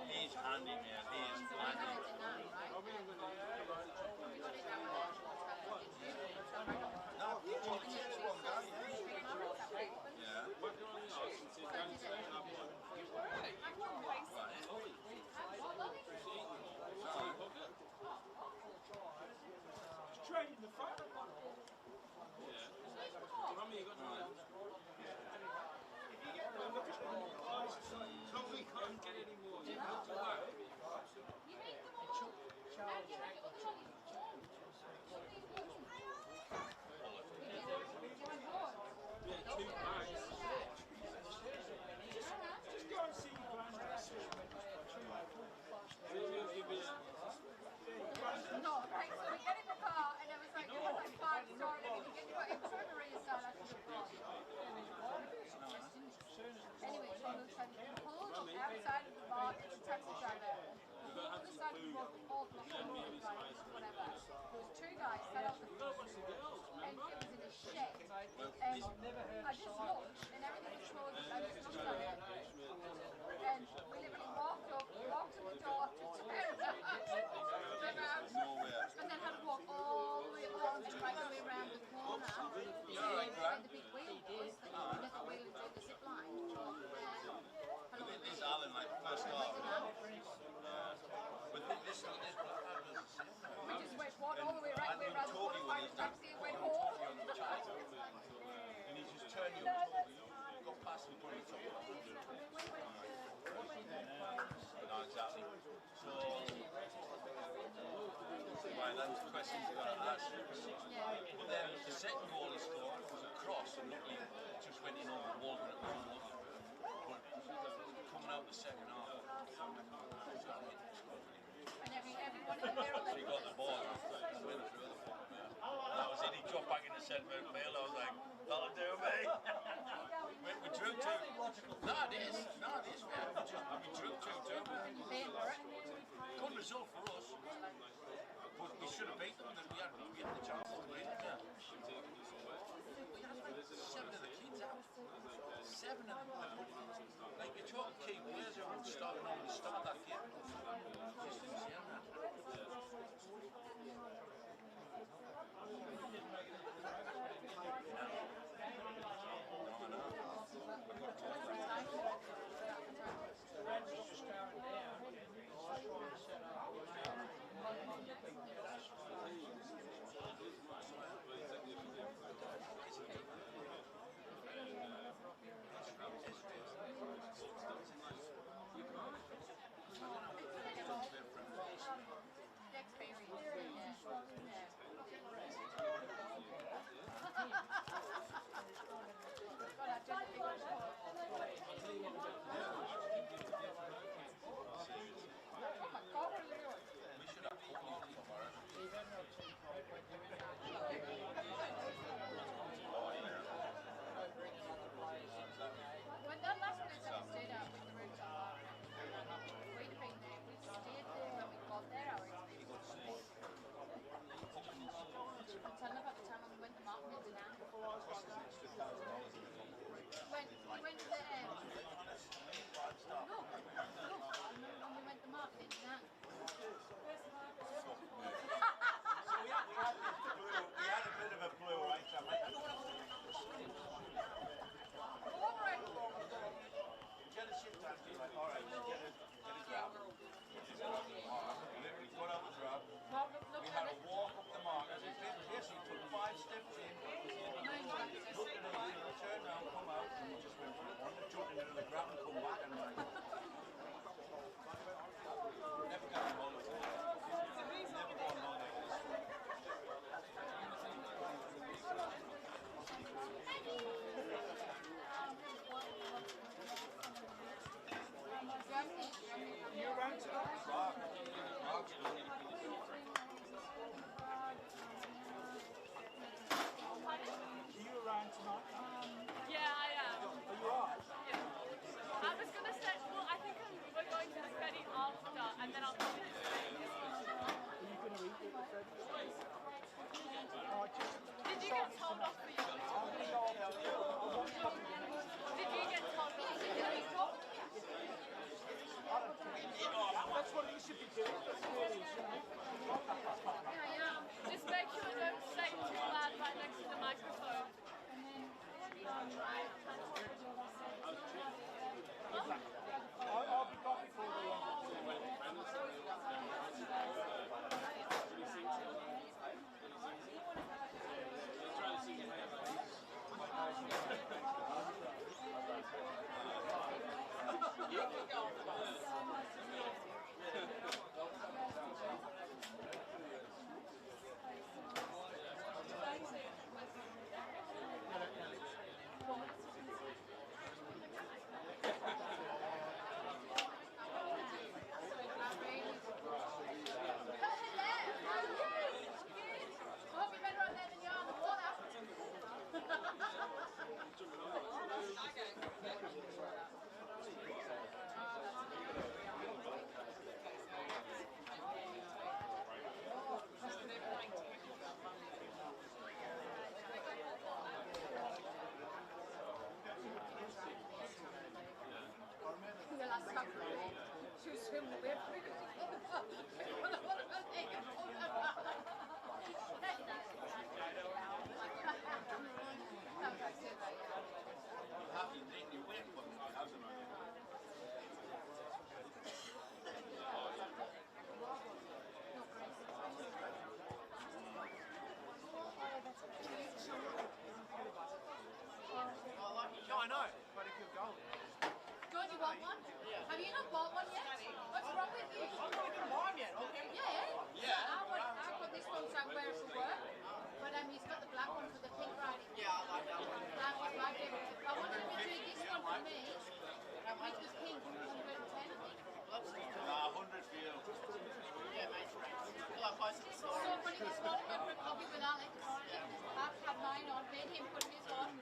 he's handy, man. He is You handy. got it in hand, right? We got it down there. No, he's only just one guy. Yeah. Training the front. Mummy, you got no left. We can't get any more. You have to work. You make them all. Now you have to look. Yeah, 2 bags. Just go and see your granddresser. No, thanks. We get in the car and it was like, it was like 5 stars. And we get to it. It was trying to restart after the car. Anyway, so we pulled up outside of the bar, it's a taxi driver. We decided to walk all the way, whatever. There was 2 guys sat out the front, and it was in a shed. And I just looked, and everything was closed, and I just looked at it. And we literally walked up to the door to turn around, and then had to walk all the way along and right the way around the corner to where the big wheel was, that you can get the wheel into the zip line. This Alan, like, first off. But this black lad does the same. We just went walked all the way right way around the corner, find the taxi and went home. And he just turned you got past and put it on. No, exactly. So, right, that's the questions you got to ask. But then the second goal he scored was a cross, and luckily it just went in over the wall when it was unlucky. But coming out the second half, And everyone in the middle. he got the ball. That was it. He dropped back in the centre midfield. I was like, That'll do me. We drew two. No, it is. No, it is. We drew 2-2. Good result for us. But we should have beat them. We had the chance to win. Yeah. We had like 7 of the kids out. 7 of them. Like you're talking key players who would start that game. Just insane, man. When that last place that we stayed at with the rooms on lock, we'd have been there. We stayed there when we got there. Our experience. I'm telling about the time when we went to Martin in Dinan. When we went to the when we went to Martin in Dinan. We had a bit of a blue right time. Get a shit down to like, alright, get a grab. We got out the grab. We had a walk up the market. Basically took 5 steps in, looked at it, turned around, come out, and we just went jumping into the grab and come back and like never got involved with it. Never gone on like this. You ran to you around tonight? Yeah, I am. Are you are? Yeah. I was gonna say, well, I think we're going to the Freddy after, and then I'll probably just stay. Are you going to eat it with Fred? Did you get told off for your? Did you get told off for your? That's what you should be doing. Just make sure you don't say too loud right next to the microphone. I'll be back before the No, I know, but if you're going. Don't you want one? Have you not bought one yet? What's wrong with you? I'm not even mine yet, okay? Yeah. I got this one so I wear it for work. But he's got the black one for the pink riding. Yeah, I like that one. Black is my favorite. I wanted him to do this one for me, which was pink, 110 I think. 100 for you. Yeah, mate. Well, I posted the So story. funny this morning, went for a coffee with Alex. I've had mine on, made him put his on.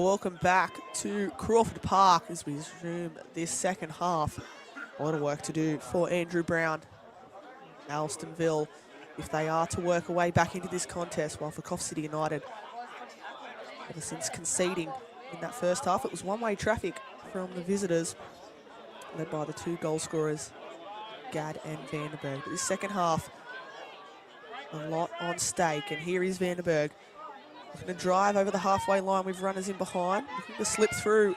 Welcome back to Crawford Park as we resume this second half. A lot of work to do for Andrew Brown, Alstonville, if they are to work a way back into this contest, while for Coffs City United, ever since conceding in that first half, it was one-way traffic from the visitors, led by the two goal scorers, Gadd and Vandenberg. But this second half, a lot on stake, and here is Vandenberg. Looking to drive over the halfway line with runners in behind. Looking to slip through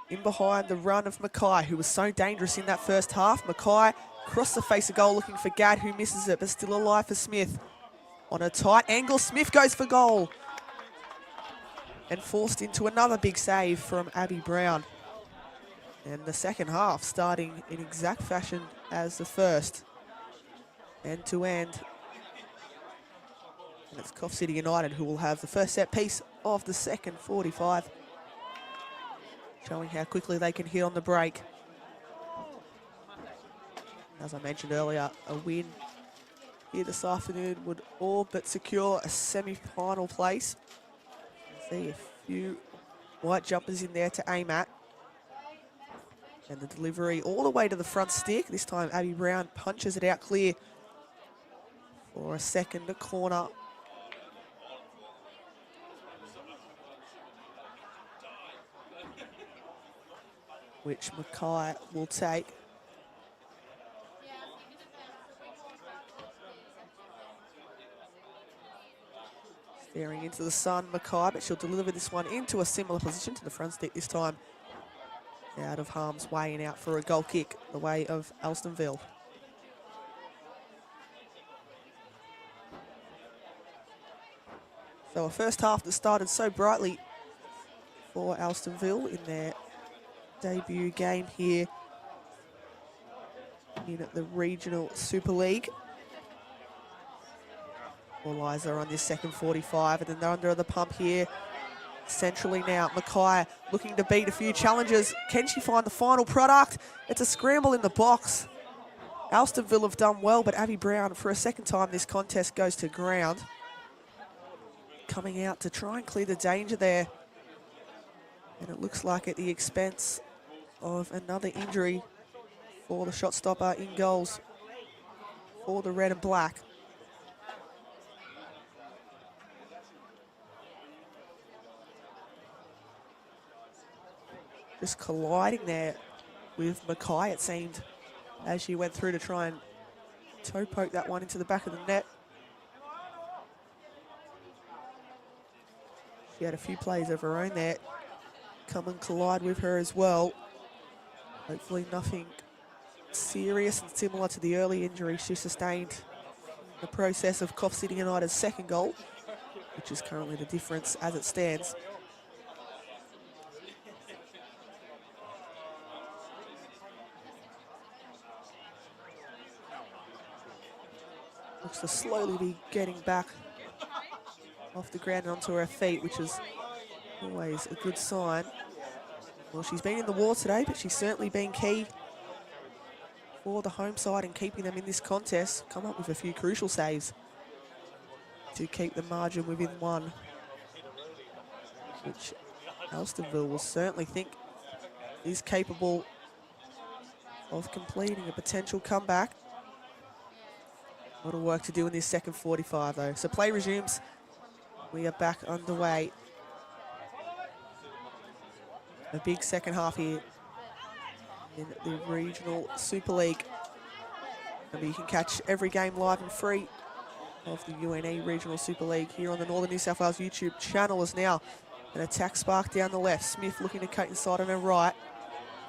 in behind the run of Mackay, who was so dangerous in that first half. Mackay across the face of goal looking for Gadd, who misses it, but still alive for Smith. On a tight angle, Smith goes for goal. And forced into another big save from Abby Brown. And the second half starting in exact fashion as the first. End to end. And it's Coffs City United who will have the first set piece of the second 45. Showing how quickly they can hit on the break. As I mentioned earlier, a win here this afternoon would all but secure a semi-final place. See a few white jumpers in there to aim at. And the delivery all the way to the front stick. This time Abby Brown punches it out clear for a second corner. Which Mackay will take. Staring into the sun, Mackay, but she'll deliver this one into a similar position to the front stick this time. Out of harm's way and out for a goal kick, the way of Alstonville. So a first half that started so brightly for Alstonville in their debut game here in the Regional Super League. All eyes are on this second 45, and then they're under the pump here. Centrally now, Mackay looking to beat a few challenges. Can she find the final product? It's a scramble in the box. Alstonville have done well, but Abby Brown, for a second time this contest, goes to ground. Coming out to try and clear the danger there. And it looks like at the expense of another injury for the shot stopper in goals for the red and black. Just colliding there with Mackay, it seemed, as she went through to try and toe poke that one into the back of the net. She had a few plays of her own there come and collide with her as well. Hopefully nothing serious and similar to the early injury she sustained in the process of Coffs City United's second goal, which is currently the difference as it stands. Looks to slowly be getting back off the ground and onto her feet, which is always a good sign. Well, she's been in the war today, but she's certainly been key for the home side and keeping them in this contest. Come up with a few crucial saves to keep the margin within one, which Alstonville will certainly think is capable of completing a potential comeback. A lot of work to do in this second 45 though. So play resumes. We are back underway. A big second half here in the Regional Super League. Remember, you can catch every game live and free of the UNE Regional Super League here on the Northern New South Wales YouTube channel. Is now an attack spark down the left. Smith looking to cut inside on her right.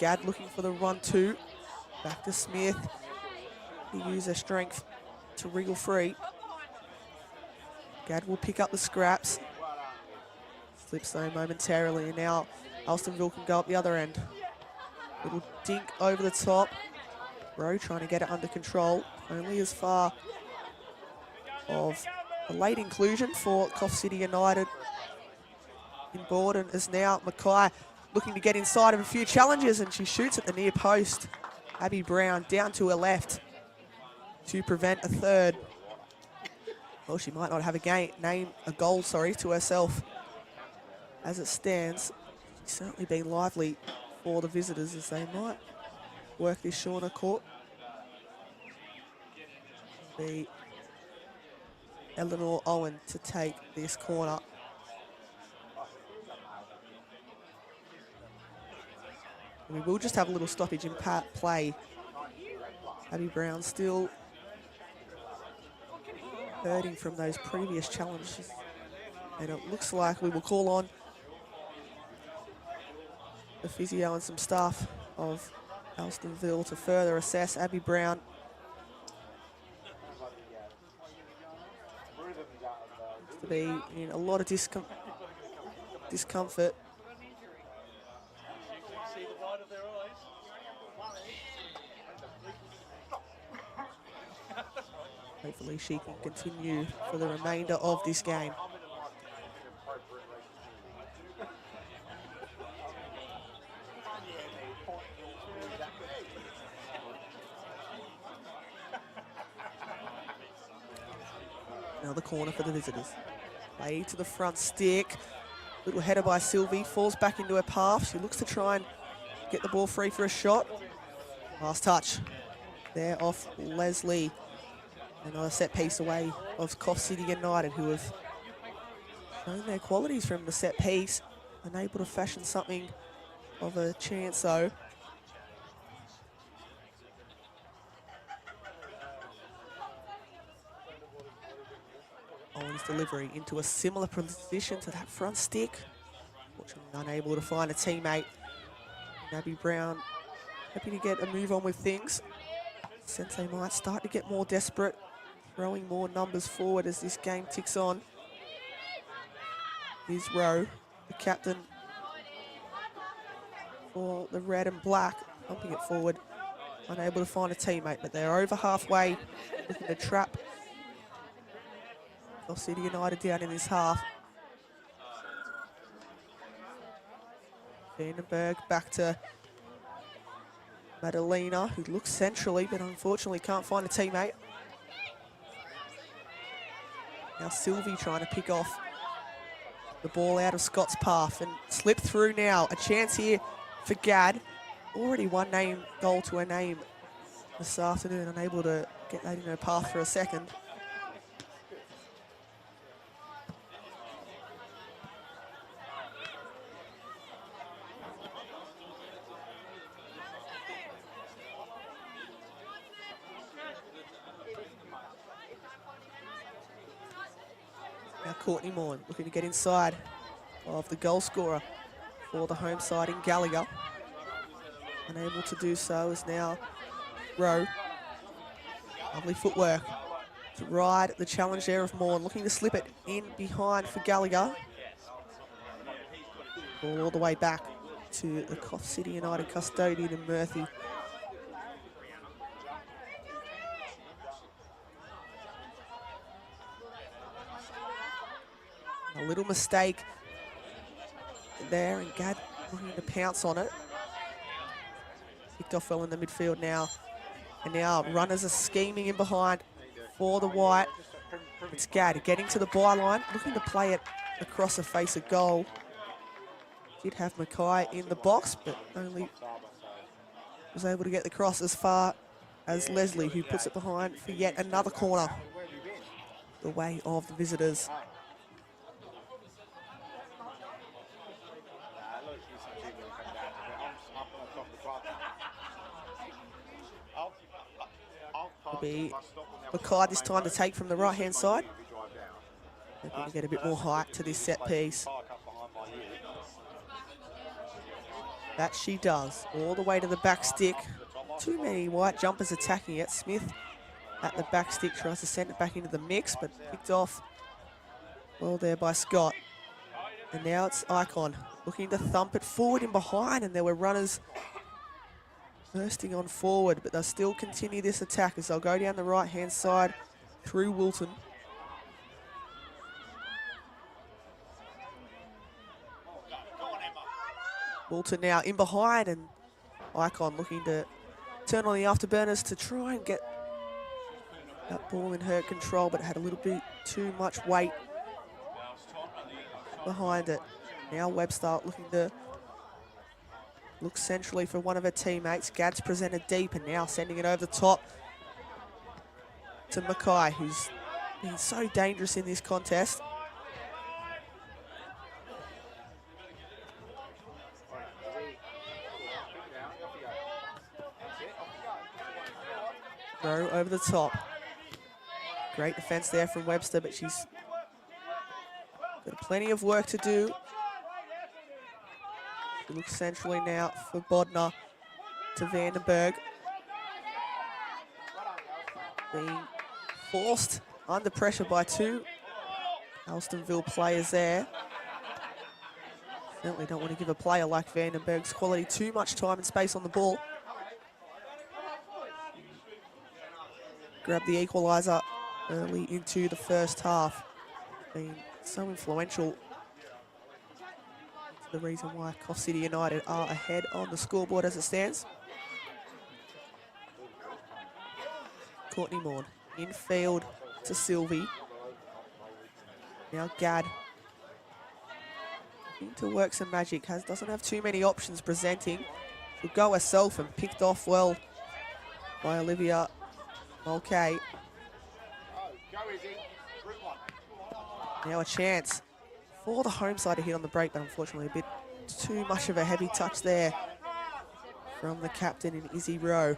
Gadd looking for the 1-2. Back to Smith. He used her strength to wriggle free. Gadd will pick up the scraps. Slips though momentarily, and now Alstonville can go up the other end. Little dink over the top. Rowe trying to get it under control. Only as far of a late inclusion for Coffs City United in Borden as now Mackay looking to get inside of a few challenges, and she shoots at the near post. Abby Brown down to her left to prevent a third. Well, she might not have a goal to herself. as it stands, it's certainly been lively for the visitors as they might work this shorter court. Be Eleanor Owen to take this corner. We will just have a little stoppage in play. Abby Brown still hurting from those previous challenges. And it looks like we will call on the physio and some staff of Alstonville to further assess Abby Brown. Looks to be in a lot of discomfort. Hopefully she can continue for the remainder of this game. Another corner for the visitors. Play to the front stick. Little header by Sylvie, falls back into her path. She looks to try and get the ball free for a shot. Last touch there off Leslie. Another set piece away of Coffs City United, who have shown their qualities from the set piece, unable to fashion something of a chance though. Owen's delivery into a similar position to that front stick. Fortunately unable to find a teammate. And Abby Brown happy to get a move on with things. Sense they might start to get more desperate, throwing more numbers forward as this game ticks on. Here's Rowe, the captain for the red and black, pumping it forward. Unable to find a teammate, but they're over halfway, looking to trap Coffs City United down in this half. Vandenberg back to Madalena, who looks centrally, but unfortunately can't find a teammate. Now Sylvie trying to pick off the ball out of Scott's path and slip through now. A chance here for Gadd. Already one goal to her name this afternoon, unable to get that in her path for a second. Now Courtney Morn looking to get inside of the goal scorer for the home side in Gallagher. Unable to do so is now Rowe. Lovely footwork to ride the challenge there of Morn, looking to slip it in behind for Gallagher. Ball all the way back to the Coffs City United custodian in Murphy. A little mistake there, and Gadd looking to pounce on it. Kicked off well in the midfield now. And now runners are scheming in behind for the white. It's Gadd getting to the byline, looking to play it across the face of goal. Did have Mackay in the box, but only was able to get the cross as far as Leslie, who puts it behind for yet another corner. The way of the visitors. Will be Mackay this time to take from the right-hand side. Hoping to get a bit more height to this set piece. That she does, all the way to the back stick. Too many white jumpers attacking it. Smith at the back stick tries to send it back into the mix, but picked off well there by Scott. And now it's Icon looking to thump it forward and behind, and there were runners bursting on forward, but they'll still continue this attack as they'll go down the right-hand side through Wilton. Wilton now in behind, and Icon looking to turn on the afterburners to try and get that ball in her control, but had a little bit too much weight behind it. Now Webster looking to look centrally for one of her teammates. Gadd's presented deep and now sending it over the top to Mackay, who's been so dangerous in this contest. Throw over the top. Great defense there from Webster, but she's got plenty of work to do. She looks centrally now for Bodnar to Vandenberg. Being forced under pressure by two Alstonville players there. Certainly don't want to give a player like Vandenberg's quality too much time and space on the ball. Grab the equaliser early into the first half. Been so influential. The reason why Coffs City United are ahead on the scoreboard as it stands. Courtney Maughan infield to Sylvie. Now Gadd looking to work some magic. Doesn't have too many options presenting. She'll go herself and picked off well by Olivia Mulcahy. Now a chance for the home side to hit on the break, but unfortunately a bit too much of a heavy touch there from the captain in Izzy Rowe.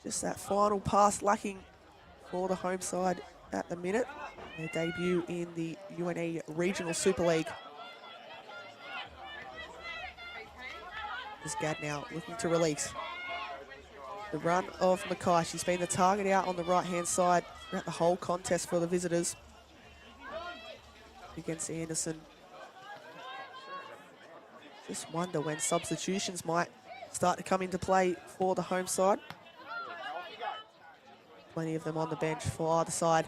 Just that final pass lacking for the home side at the minute. Their debut in the UNE Regional Super League. This Gadd now looking to release. The run of Mackay. She's been the target out on the right-hand side throughout the whole contest for the visitors against Anderson. Just wonder when substitutions might start to come into play for the home side. Plenty of them on the bench for either side.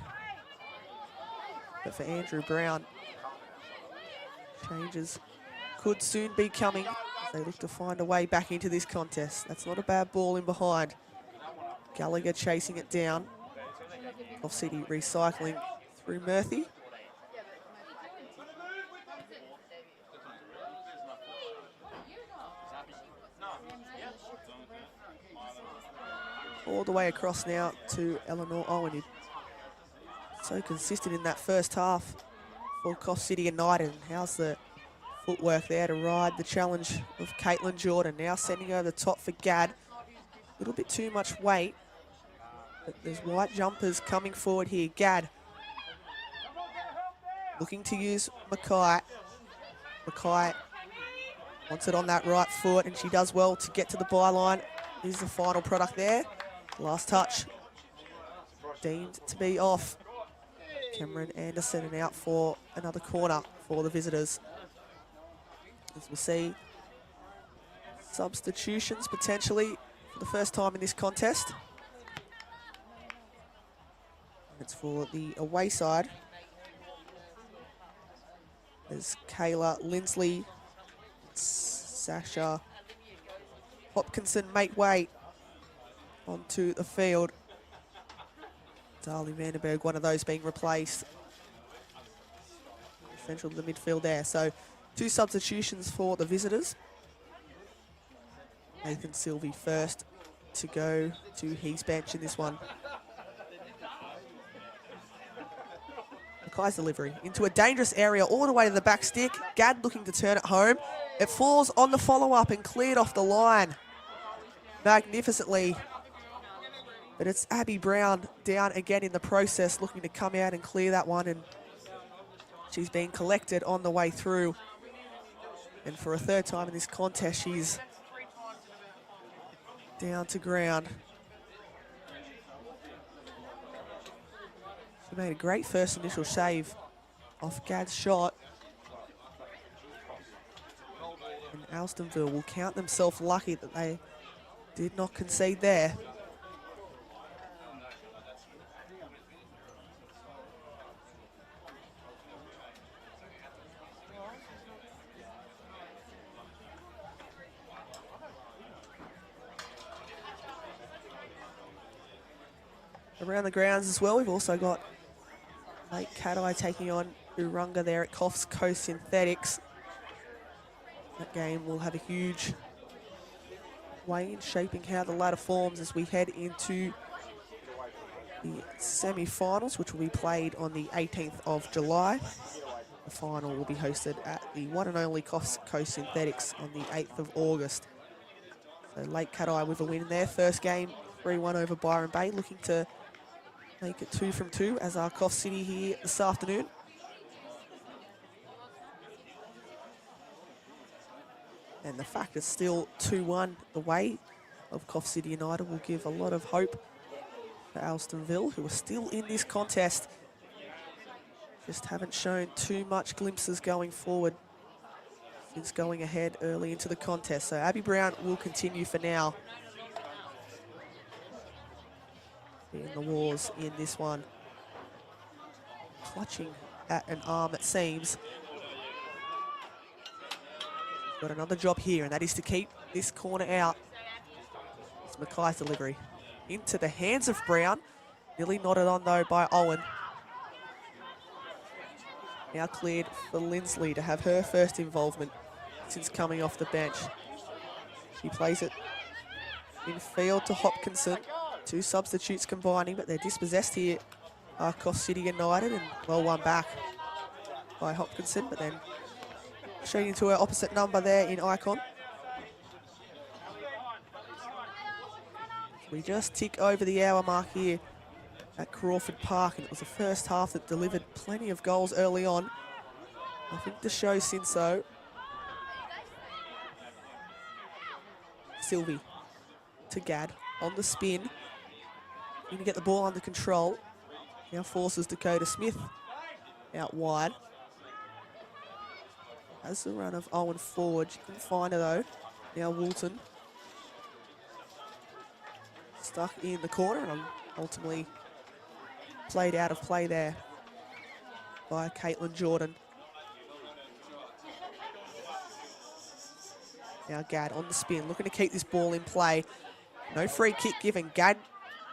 But for Andrew Brown, changes could soon be coming as they look to find a way back into this contest. That's not a bad ball in behind. Gallagher chasing it down. Coffs City recycling through Murphy. All the way across now to Eleanor Owen. So consistent in that first half for Coffs City United. How's the footwork there to ride the challenge of Caitlin Jordan. Now sending over the top for Gadd. A little bit too much weight. But there's white jumpers coming forward here. Gadd looking to use Mackay. Mackay wants it on that right foot, and she does well to get to the byline. Here's the final product there. Last touch deemed to be off. Cameron Anderson and out for another corner for the visitors. As we'll see, substitutions potentially for the first time in this contest. It's for the away side. There's Kayla Lindsley, Sasha Hopkinson make way onto the field. Darley Vandenberg, one of those being replaced. Central to the midfield there. So 2 substitutions for the visitors. Nathan Sylvie first to go to his bench in this one. Mackay's delivery into a dangerous area all the way to the back stick. Gadd looking to turn it home. It falls on the follow-up and cleared off the line magnificently. But it's Abby Brown down again in the process, looking to come out and clear that one, and she's been collected on the way through. And for a third time in this contest, she's down to ground. She made a great first initial save off Gadd's shot. And Alstonville will count themselves lucky that they did not concede there. Around the grounds as well, we've also got Lake Cat-Eye taking on Urunga there at Coffs Coast Synthetics. That game will have a huge way in shaping how the ladder forms as we head into the semi-finals, which will be played on the 18th of July. The final will be hosted at the one and only Coffs Coast Synthetics on the 8th of August. So Lake Cat-Eye with a win in their first game, 3-1 over Byron Bay, looking to make it 2 from 2 as our Coffs City here this afternoon. And the fact it's still 2-1 the way of Coffs City United will give a lot of hope for Alstonville, who are still in this contest. Just haven't shown too much glimpses going forward since going ahead early into the contest. So Abby Brown will continue for now. In the wars in this one. Clutching at an arm, it seems. Got another job here, and that is to keep this corner out. It's Mackay's delivery. Into the hands of Brown. Nearly nodded on, though, by Owen. Now cleared for Lindsley to have her first involvement since coming off the bench. She plays it in field to Hopkinson. 2 substitutes combining, but they're dispossessed here. Coffs City United, and well won back by Hopkinson, but then straight into her opposite number there in Icon. We just tick over the hour mark here at Crawford Park, and it was the first half that delivered plenty of goals early on. Nothing to show since though. Sylvie to Gad on the spin. Going to get the ball under control. Now forces Dakota Smith out wide. Has the run of Owen forward. She couldn't find her though. Now Woolton. Stuck in the corner and ultimately played out of play there by Caitlin Jordan. Now Gad on the spin, looking to keep this ball in play. No free kick given. Gad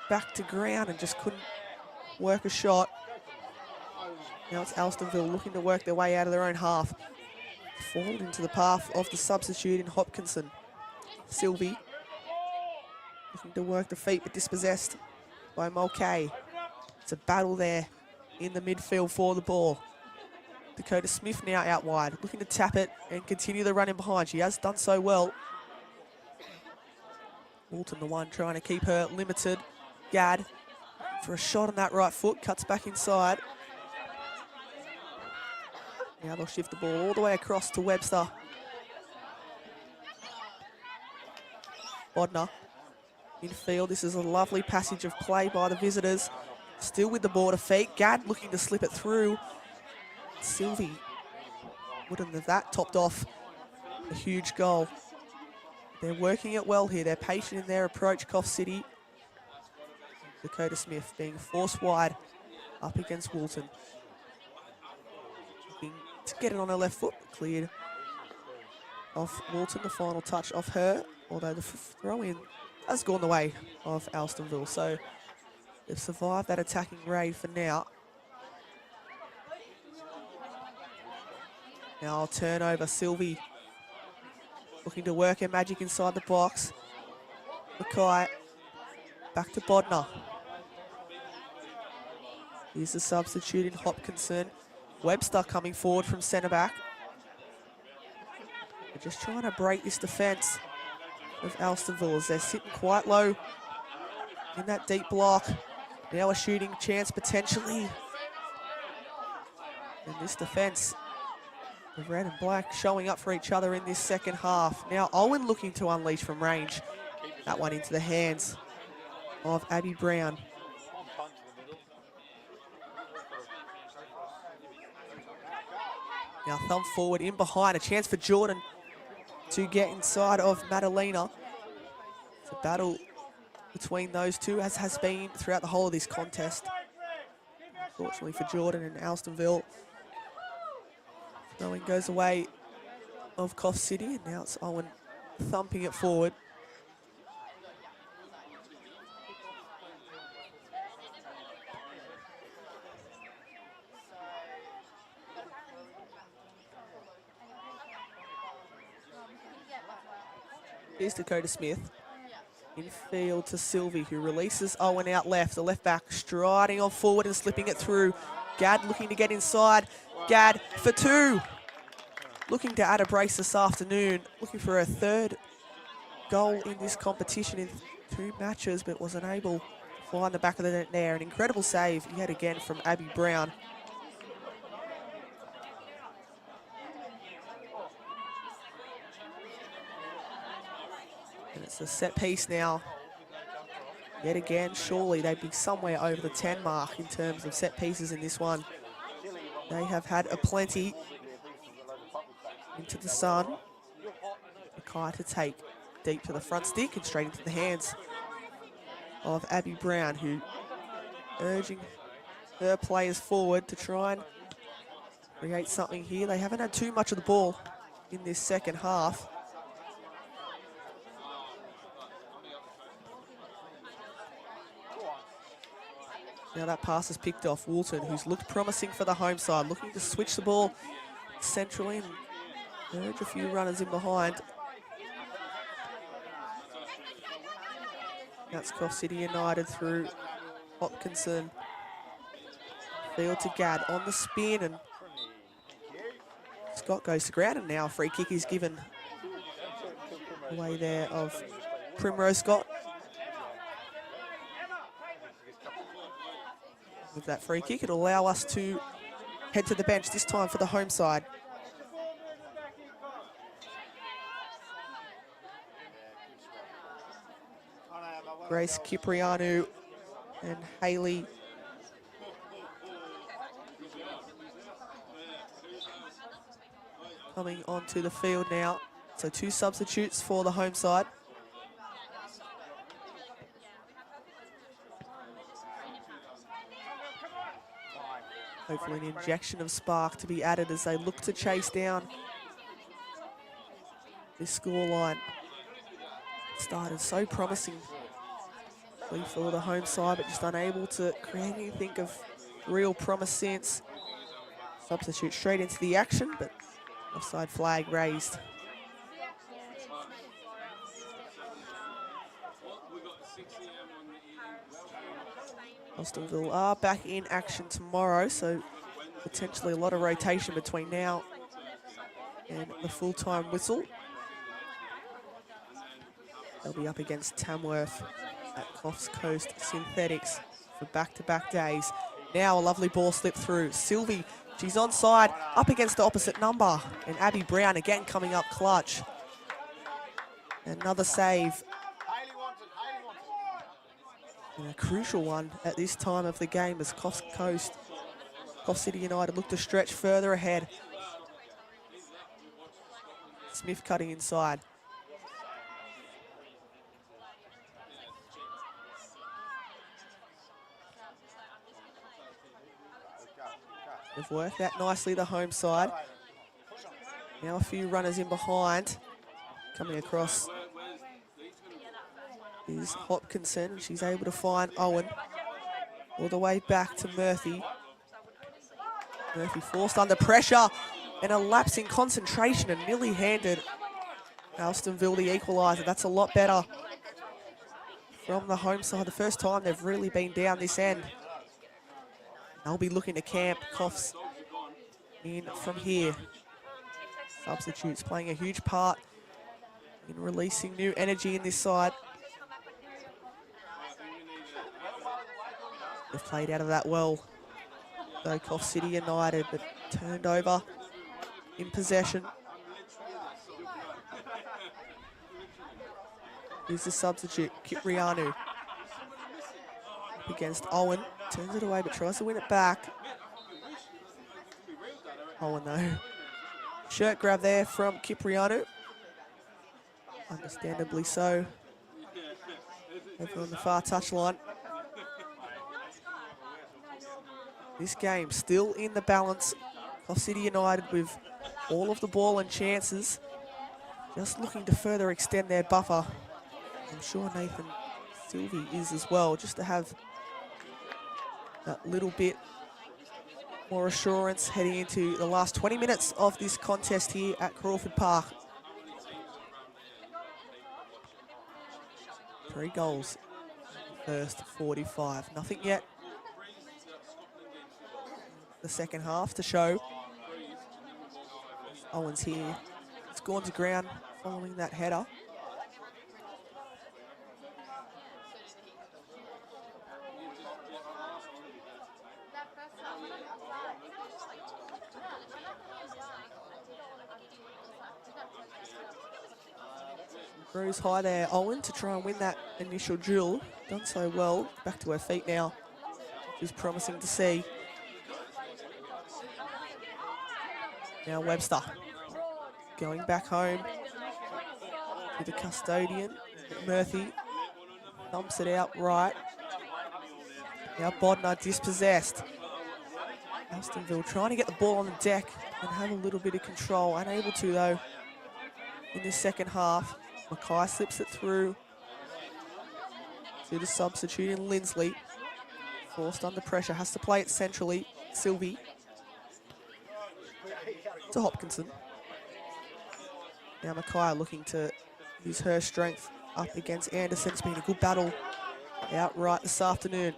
back to ground and just couldn't work a shot. Now it's Alstonville looking to work their way out of their own half. Fallen into the path of the substitute in Hopkinson. Sylvie looking to work the feet, but dispossessed by Mulcahy. It's a battle there in the midfield for the ball. Dakota Smith now out wide, looking to tap it and continue the run in behind. She has done so well. Walton, the one trying to keep her limited. Gad for a shot on that right foot, cuts back inside. Now they'll shift the ball all the way across to Webster. Bodner infield. This is a lovely passage of play by the visitors. Still with the ball to feet. Gad looking to slip it through. Sylvie wouldn't have that topped off a huge goal. They're working it well here. They're patient in their approach, Coffs City. Dakota Smith being forced wide up against Woolton. Looking to get it on her left foot. Cleared off Woolton. The final touch off her. Although the throw-in has gone the way of Alstonville. So they've survived that attacking raid for now. Now I'll turn over Sylvie. Looking to work her magic inside the box. Mackay back to Bodner. Here's the substitute in Hopkinson. Webster coming forward from centre back. They're just trying to break this defence of Alstonville as they're sitting quite low in that deep block. Now a shooting chance potentially. And this defence, the red and black, showing up for each other in this second half. Now Owen looking to unleash from range. That one into the hands of Abby Brown. Now thumb forward in behind. A chance for Jordan to get inside of Madalena. It's a battle between those two, as has been throughout the whole of this contest. Unfortunately for Jordan and Alstonville, throwing goes away of Coffs City, and now it's Owen thumping it forward. Here's Dakota Smith. Infield to Sylvie, who releases Owen out left. The left back striding on forward and slipping it through. Gadd looking to get inside. Gadd for two. Looking to add a brace this afternoon. Looking for a third goal in this competition in 2 matches, but was unable to find the back of the net there. An incredible save yet again from Abby Brown. And it's a set piece now. Yet again, surely they'd be somewhere over the 10 mark in terms of set pieces in this one. They have had a plenty. Into the sun. Mackay to take deep to the front stick and straight into the hands of Abby Brown, who urging her players forward to try and create something here. They haven't had too much of the ball in this second half. Now that pass is picked off. Woolton, who's looked promising for the home side, looking to switch the ball centrally and urge a few runners in behind. That's Coffs City United through Hopkinson. Field to Gadd on the spin, and Scott goes to ground, and now a free kick is given away there of Primrose Scott. With that free kick, it'll allow us to head to the bench, this time for the home side. Grace Kiprianu and Hayley coming onto the field now. So 2 substitutes for the home side. Hopefully an injection of spark to be added as they look to chase down this scoreline. Started so promising for the home side, but just unable to create anything of real promise since. Substitute straight into the action, but offside flag raised. Alstonville are back in action tomorrow, so potentially a lot of rotation between now and the full-time whistle. They'll be up against Tamworth at Coffs Coast Synthetics for back-to-back days. Now a lovely ball slipped through. Sylvie, she's onside, up against the opposite number. And Abby Brown again coming up clutch. Another save. And a crucial one at this time of the game as Coffs City United look to stretch further ahead. Smith cutting inside. They've worked that nicely, the home side. Now a few runners in behind. Coming across is Hopkinson. She's able to find Owen. All the way back to Murphy. Murphy forced under pressure and a lapse in concentration and nearly handed Alstonville the equaliser. That's a lot better from the home side. The first time they've really been down this end. They'll be looking to camp Coffs in from here. Substitutes playing a huge part in releasing new energy in this side. They've played out of that well, though Coffs City United, but turned over in possession. Here's the substitute, Kiprianu. Up against Owen. Turns it away, but tries to win it back. Owen, though. Shirt grab there from Kiprianu. Understandably so. Over on the far touchline. This game still in the balance. Coffs City United with all of the ball and chances. Just looking to further extend their buffer. I'm sure Nathan Sylvie is as well, just to have that little bit more assurance heading into the last 20 minutes of this contest here at Crawford Park. 3 goals. First 45. Nothing yet. The second half to show. Owens here. It's gone to ground following that header. Rose high there, Owen, to try and win that initial duel. Done so well. Back to her feet now, which is promising to see. Now Webster going back home to the custodian. Murphy thumps it out right. Now Bodnar dispossessed. Alstonville trying to get the ball on the deck and have a little bit of control. Unable to though in this second half. Mackay slips it through to the substitute in Lindsley. Forced under pressure, has to play it centrally. Sylvie to Hopkinson. Now Mackay looking to use her strength up against Anderson. It's been a good battle outright this afternoon.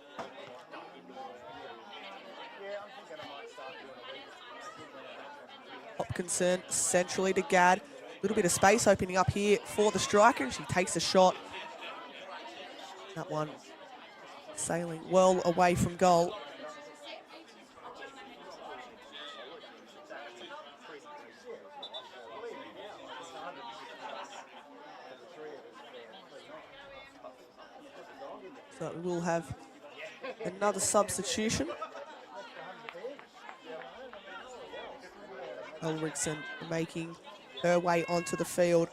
Hopkinson centrally to Gadd. A little bit of space opening up here for the striker, and she takes a shot. That one sailing well away from goal. So we will have another substitution. Ulrichsen making her way onto the field.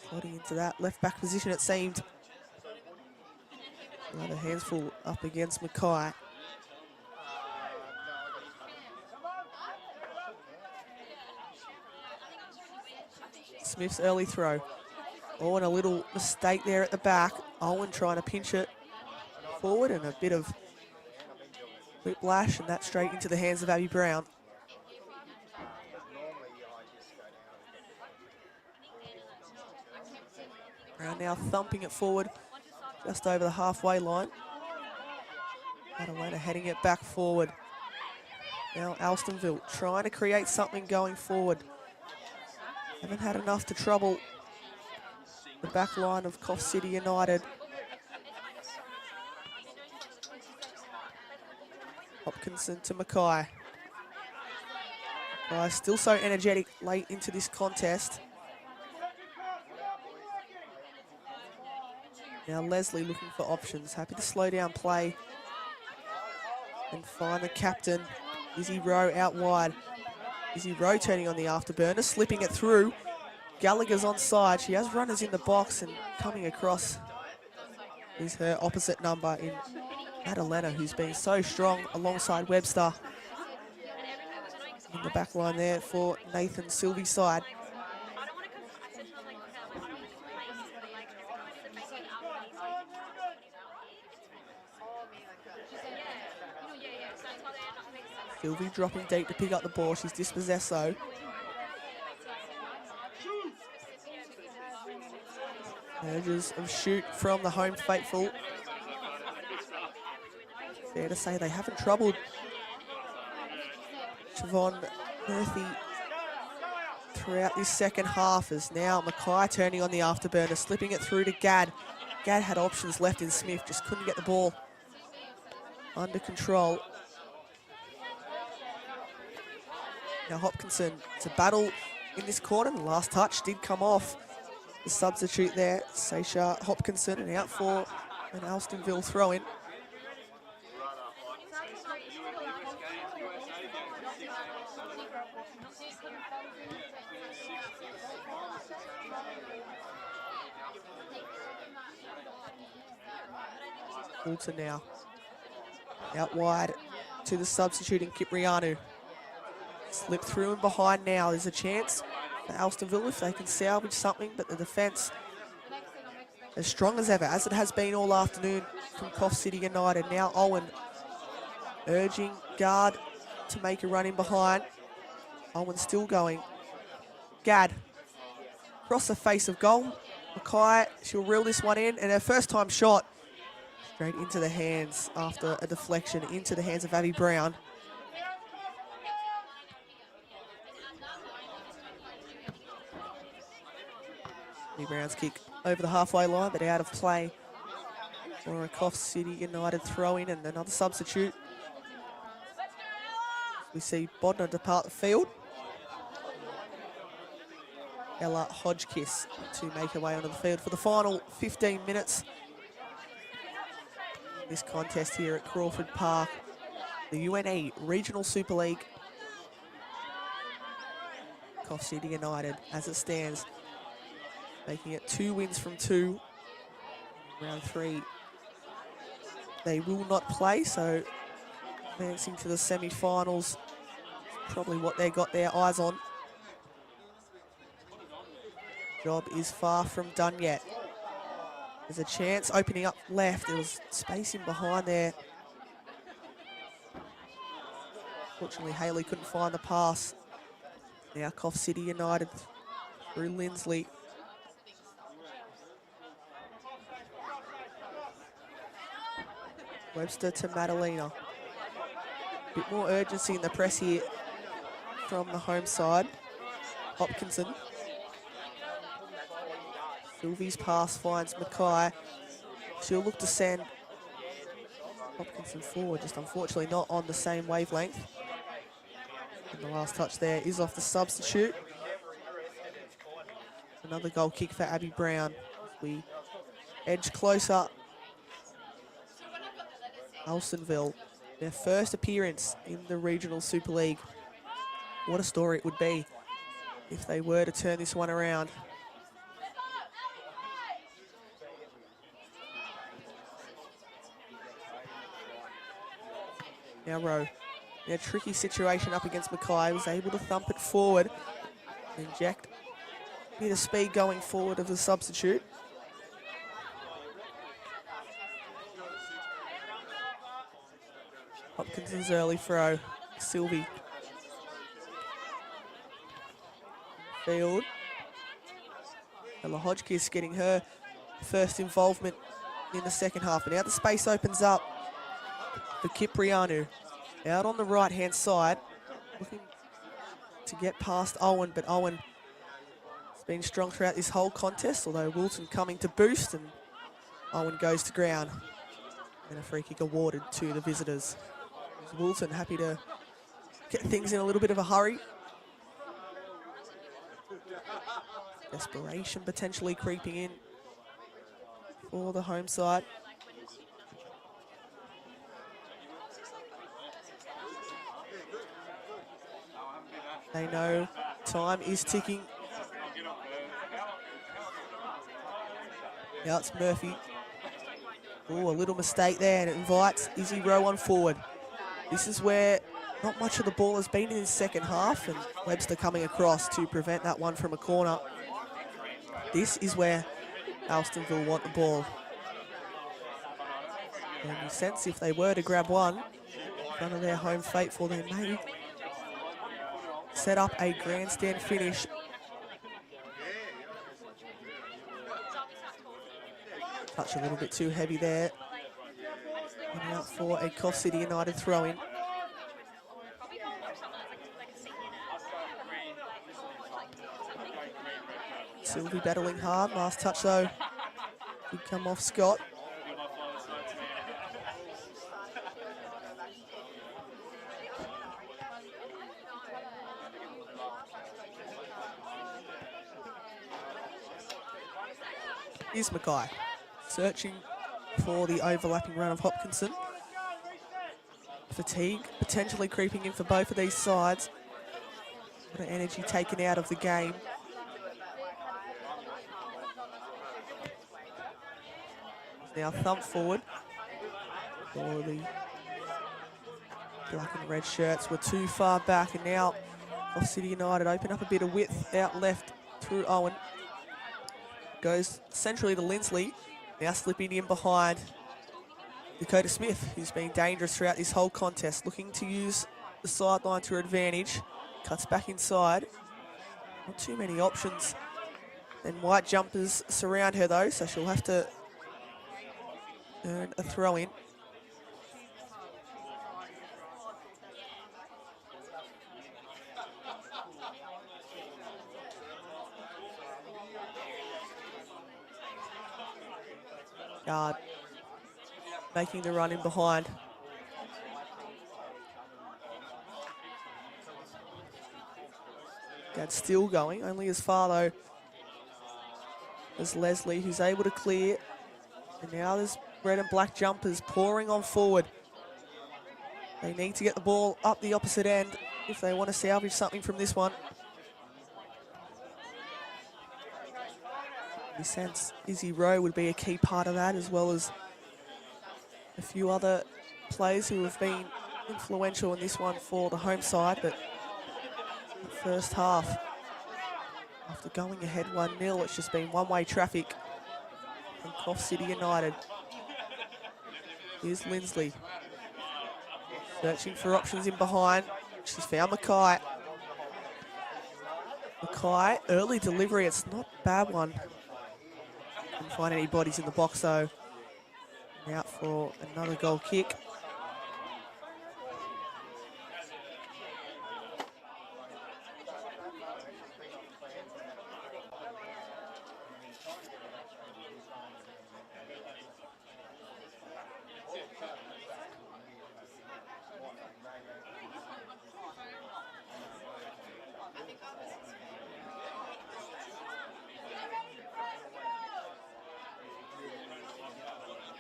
Floating into that left back position, it seemed. Another handsful up against Mackay. Smith's early throw. Oh, and a little mistake there at the back. Owen trying to pinch it forward, and a bit of whiplash, and that straight into the hands of Abby Brown. Brown now thumping it forward just over the halfway line. Adelana heading it back forward. Now Alstonville trying to create something going forward. Haven't had enough to trouble the back line of Coffs City United. Hopkinson to Mackay. Mackay still so energetic late into this contest. Now Leslie looking for options. Happy to slow down play and find the captain, Izzy Rowe, out wide. Izzy Rowe turning on the afterburner, slipping it through. Gallagher's onside. She has runners in the box, and coming across is her opposite number in Adelana, who's been so strong alongside Webster. In the back line there for Nathan Sylvie's side. Sylvie dropping deep to pick up the ball. She's dispossessed though. Urges of shoot from the home faithful. Fair to say they haven't troubled Siobhan Murphy throughout this second half, as now Mackay turning on the afterburner, slipping it through to Gadd. Gadd had options left in Smith, just couldn't get the ball under control. Now Hopkinson, it's a battle in this corner. The last touch did come off the substitute there, Seisha Hopkinson, and out for an Alstonville throw-in. Coulter now out wide to the substituting Kiprianu. Slip through and behind now. There's a chance for Alstonville if they can salvage something, but the defence as strong as ever, as it has been all afternoon from Coffs City United. Now Owen urging guard to make a run in behind. Owen still going. Gadd across the face of goal. Mackay, she'll reel this one in, and her first time shot straight into the hands after a deflection into the hands of Abby Brown. Abby Brown's kick over the halfway line, but out of play for a Coffs City United throw-in and another substitute. We see Bodner depart the field. Ella Hodgkiss to make her way onto the field for the final 15 minutes. This contest here at Crawford Park, the UNE Regional Super League. Coffs City United, as it stands, making it 2 wins from 2. Round 3, they will not play, so advancing to the semi-finals, probably what they got their eyes on. Job is far from done yet. There's a chance opening up left. There was space in behind there. Fortunately, Haley couldn't find the pass. Now Coffs City United through Lindsley. Webster to Madalena. Bit more urgency in the press here from the home side. Hopkinson. Sylvie's pass finds Mackay. She'll look to send Hopkinson forward, just unfortunately not on the same wavelength. And the last touch there is off the substitute. Another goal kick for Abby Brown. We edge closer. Alstonville, their first appearance in the Regional Super League. What a story it would be if they were to turn this one around. Now Rowe, in a tricky situation up against Mackay, was able to thump it forward, inject a bit of speed going forward of the substitute. Hopkinson's early throw, Sylvie. Field. Ella Hodgkiss getting her first involvement in the second half. And now the space opens up for Kiprianu. Out on the right-hand side, looking to get past Owen, but Owen has been strong throughout this whole contest, although Wilton coming to boost, and Owen goes to ground. And a free kick awarded to the visitors. Wilton happy to get things in a little bit of a hurry. Desperation potentially creeping in for the home side. They know time is ticking. Now it's Murphy. Oh, a little mistake there, and it invites Izzy Rowe on forward. This is where not much of the ball has been in his second half, and Webster coming across to prevent that one from a corner. This is where Alstonville want the ball. And you sense if they were to grab one in front of their home faithful, they may set up a grandstand finish. Touch a little bit too heavy there. And out for a Coffs City United throw-in. Sylvie battling hard. Last touch though did come off Scott. Here's Mackay, searching for the overlapping run of Hopkinson. Fatigue potentially creeping in for both of these sides. A lot of energy taken out of the game. Now thumped forward. For the black and red shirts were too far back, and now Coffs City United open up a bit of width out left through Owen. Goes centrally to Lindsley, now slipping in behind Dakota Smith, who's been dangerous throughout this whole contest, looking to use the sideline to her advantage. Cuts back inside. Not too many options and white jumpers surround her though, so she'll have to earn a throw in. Guard making the run in behind. Guard still going, only as far though as Leslie, who's able to clear. And now there's red and black jumpers pouring on forward. They need to get the ball up the opposite end if they want to salvage something from this one. In a sense, Izzy Rowe would be a key part of that, as well as a few other players who have been influential in this one for the home side. But the first half, after going ahead 1-0, it's just been one-way traffic from Coffs City United. Here's Lindsley, searching for options in behind. She's found Mackay. Mackay, early delivery, it's not a bad one. Couldn't find any bodies in the box though. And out for another goal kick.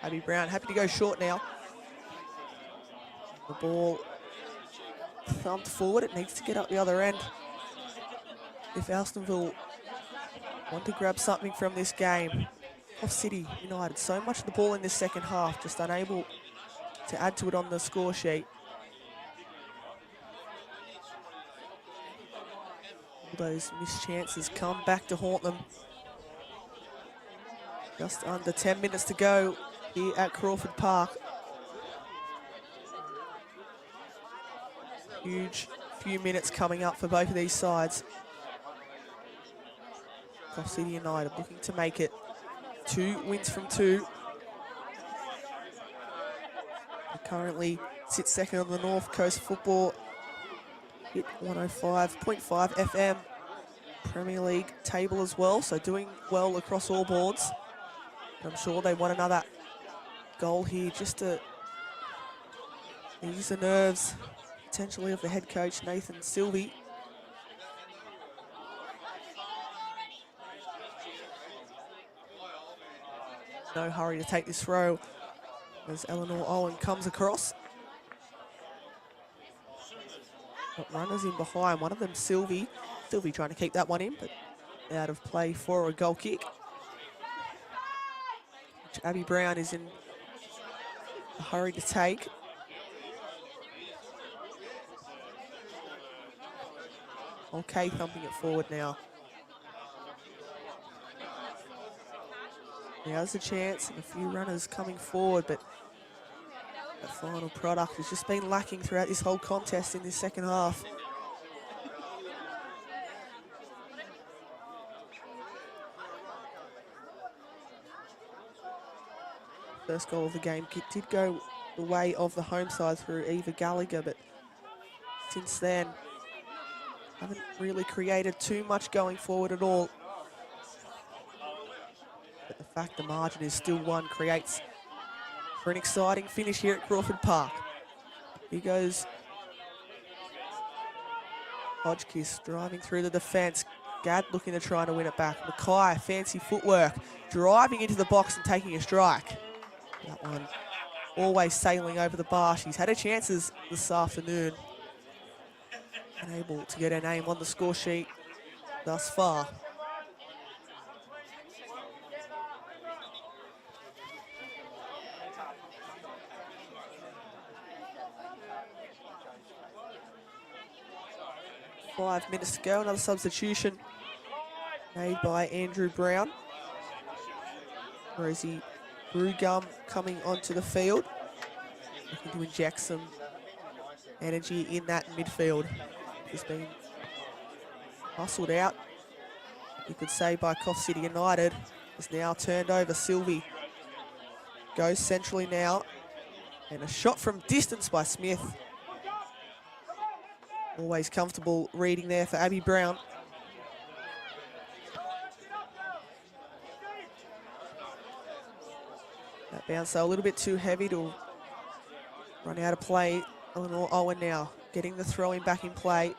Abby Brown happy to go short now. The ball thumped forward. It needs to get up the other end. If Alstonville want to grab something from this game. Coffs City United, so much of the ball in this second half, just unable to add to it on the score sheet. All those missed chances come back to haunt them. Just under 10 minutes to go here at Crawford Park. Huge few minutes coming up for both of these sides. Coffs City United looking to make it 2 wins from 2. They currently sit second on the North Coast Football hit 105.5 FM Premier League table as well, so doing well across all boards. I'm sure they want another goal here just to ease the nerves, potentially, of the head coach, Nathan Sylvie. No hurry to take this throw as Eleanor Owen comes across. Got runners in behind, one of them Sylvie. Sylvie trying to keep that one in, but out of play for a goal kick. Which Abby Brown is in a hurry to take. Okay, thumping it forward now. Now there's a chance and a few runners coming forward, but that final product has just been lacking throughout this whole contest in this second half. First goal of the game did go the way of the home side through Eva Gallagher, but since then haven't really created too much going forward at all. But the fact the margin is still one creates for an exciting finish here at Crawford Park. Here goes Hodgkiss driving through the defence. Gadd looking to try to win it back. Mackay, fancy footwork, driving into the box and taking a strike. That one always sailing over the bar. She's had her chances this afternoon. Unable to get her name on the score sheet thus far. Five minutes to go, another substitution made by Andrew Brown. Rosie Brugum coming onto the field, looking to inject some energy in that midfield. He's been hustled out you could say, by Coffs City United. Is now turned over. Sylvie goes centrally now. And a shot from distance by Smith. Always comfortable reading there for Abby Brown. That bounce though a little bit too heavy to run out of play. Eleanor Owen now getting the throw-in back in play.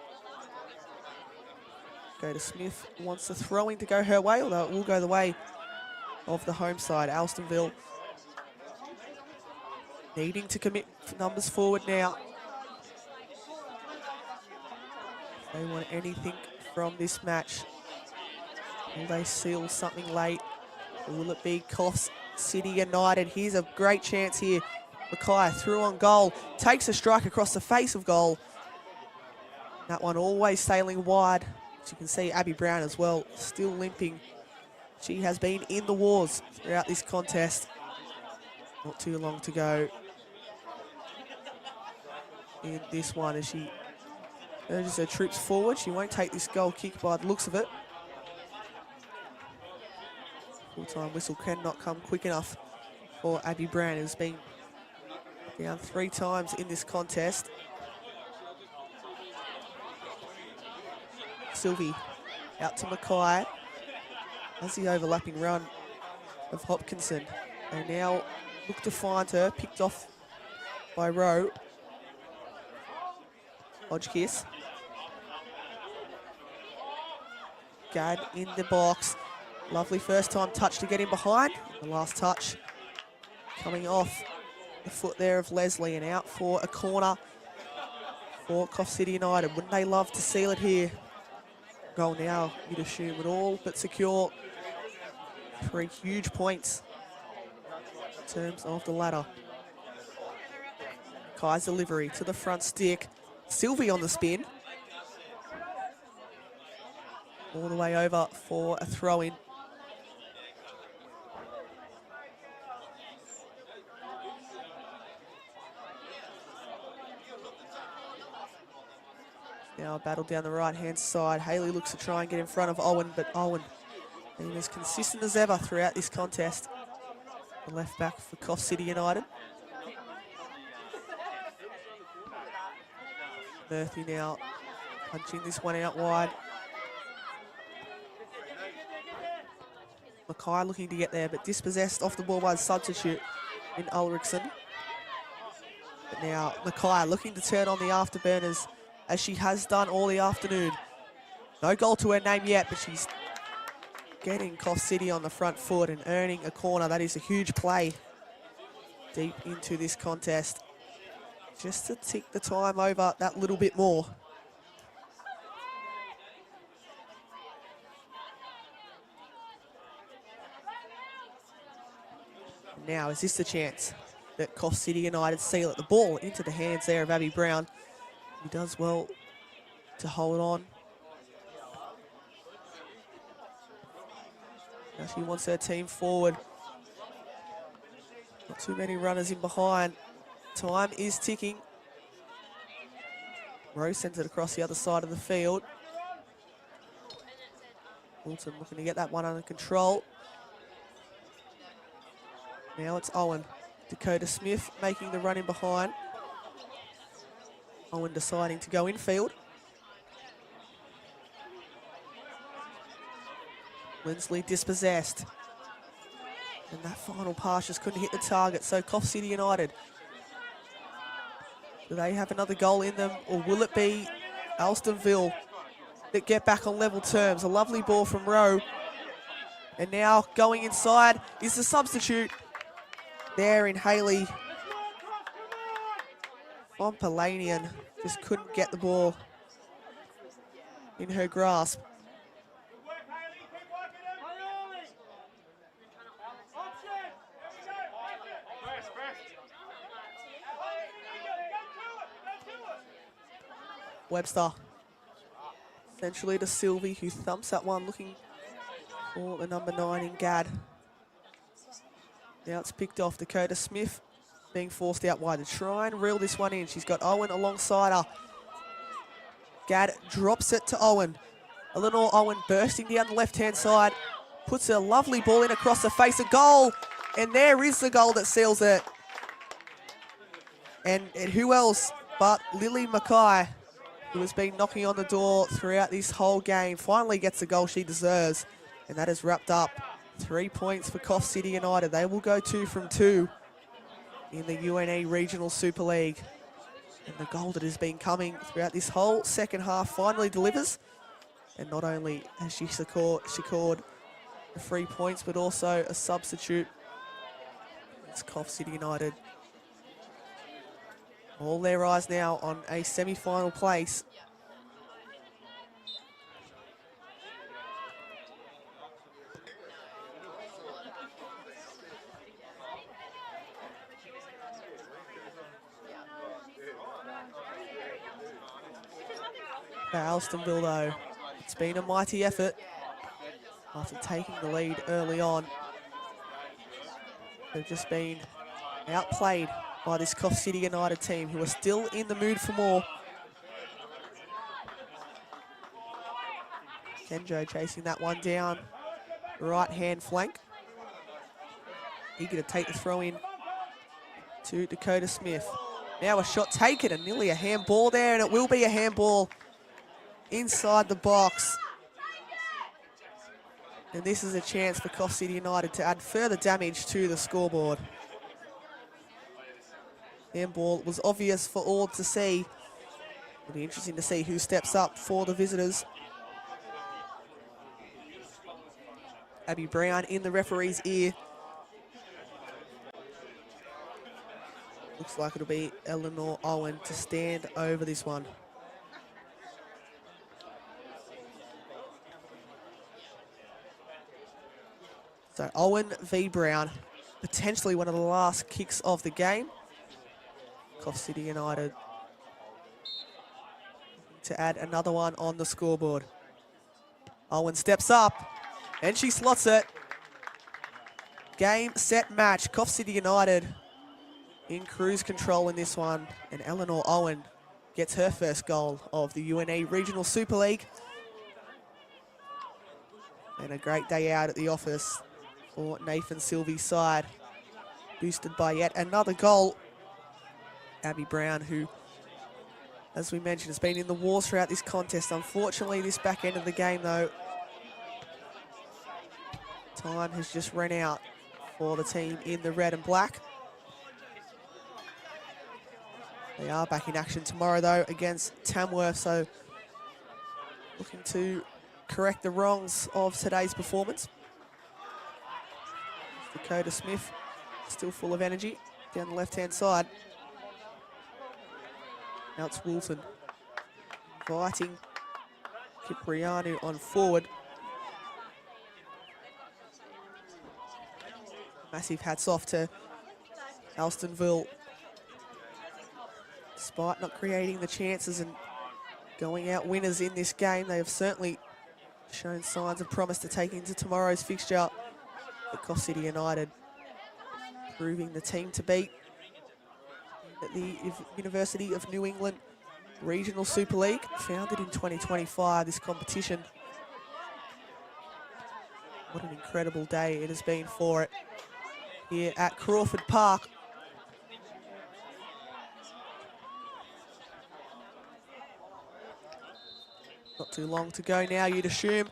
Go to Smith, wants the throw-in to go her way, although it will go the way of the home side. Alstonville needing to commit numbers forward now. If they want anything from this match, will they seal something late? Or will it be Coffs City United? Here's a great chance here. Mackay through on goal, takes a strike across the face of goal. That one always sailing wide. As you can see, Abby Brown as well, still limping. She has been in the wars throughout this contest. Not too long to go in this one as she urges her troops forward. She won't take this goal kick by the looks of it. Full-time whistle cannot come quick enough for Abby Brown, who's been down 3 times in this contest. Sylvie out to Mackay. Has the overlapping run of Hopkinson. They now look to find her, picked off by Rowe. Hodgkiss. Gadd in the box. Lovely first time touch to get in behind. The last touch coming off the foot there of Leslie, and out for a corner for Coffs City United. Wouldn't they love to seal it here? Goal now, you'd assume, would all but secure 3 huge points in terms of the ladder. Kai's delivery to the front stick. Sylvie on the spin. All the way over for a throw-in. Now a battle down the right-hand side. Haley looks to try and get in front of Owen, but Owen being as consistent as ever throughout this contest. The left back for Coffs City United. Murphy now punching this one out wide. Mackay looking to get there, but dispossessed off the ball by the substitute in Ulrichsen. But now Mackay looking to turn on the afterburners, as she has done all the afternoon. No goal to her name yet, but she's getting Coffs City on the front foot and earning a corner. That is a huge play deep into this contest, just to tick the time over that little bit more. Now, is this the chance that Coffs City United seal it? The ball into the hands there of Abby Brown. He does well to hold on. Now she wants her team forward. Not too many runners in behind. Time is ticking. Rose sends it across the other side of the field. Wilton looking to get that one under control. Now it's Owen. Dakota Smith making the run in behind. Owen deciding to go infield. Lindsley dispossessed. And that final pass just couldn't hit the target. So Coffs City United, do they have another goal in them, or will it be Alstonville that get back on level terms? A lovely ball from Rowe. And now going inside is the substitute there in Haley. Von Polanian just couldn't get the ball in her grasp. Webster, essentially to Sylvie, who thumps that one, looking for the number 9 in Gadd. Now it's picked off. Dakota Smith being forced out wide to try and reel this one in. She's got Owen alongside her. Gadd drops it to Owen. Eleanor Owen bursting down the left-hand side. Puts a lovely ball in across the face of goal. And there is the goal that seals it. And who else but Lily Mackay, who has been knocking on the door throughout this whole game, finally gets the goal she deserves. And that is wrapped up. 3 points for Coffs City United. They will go 2 from 2 in the UNE Regional Super League. And the goal that has been coming throughout this whole second half finally delivers. And not only has she secured the 3 points, but also a substitute. It's Coffs City United. All their eyes now on a semi-final place. For Alstonville though, it's been a mighty effort after taking the lead early on. They've just been outplayed by this Coffs City United team, who are still in the mood for more. Kenjo chasing that one down, right-hand flank. Eager to take the throw in to Dakota Smith. Now a shot taken and nearly a handball there, and it will be a handball inside the box. And this is a chance for Coffs City United to add further damage to the scoreboard. Handball was obvious for all to see. It'll be interesting to see who steps up for the visitors. Abby Brown in the referee's ear. Looks like it'll be Eleanor Owen to stand over this one. So Owen v Brown, potentially one of the last kicks of the game. Coffs City United to add another one on the scoreboard. Owen steps up and she slots it. Game, set, match. Coffs City United in cruise control in this one. And Eleanor Owen gets her first goal of the UNE Regional Super League. And a great day out at the office for Nathan Sylvie's side. Boosted by yet another goal. Abby Brown, who, as we mentioned, has been in the wars throughout this contest. Unfortunately, this back end of the game, though, time has just run out for the team in the red and black. They are back in action tomorrow, though, against Tamworth, so looking to correct the wrongs of today's performance. Dakota Smith, still full of energy, down the left-hand side. Now it's Woolton inviting Cipriano on forward. Massive hats off to Alstonville. Despite not creating the chances and going out winners in this game, they have certainly shown signs of promise to take into tomorrow's fixture. But Coffs City United proving the team to beat at the University of New England Regional Super League, founded in 2025, this competition. What an incredible day it has been for it here at Crawford Park. Not too long to go now, you'd assume.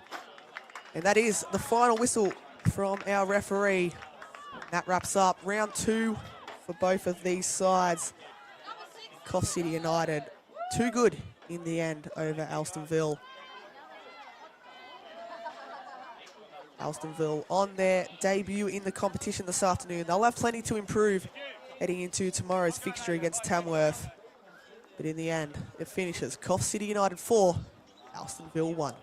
And that is the final whistle from our referee. That wraps up round 2 for both of these sides. Coffs City United, too good in the end over Alstonville. Alstonville on their debut in the competition this afternoon. They'll have plenty to improve heading into tomorrow's fixture against Tamworth. But in the end, it finishes Coffs City United 4, Alstonville 1.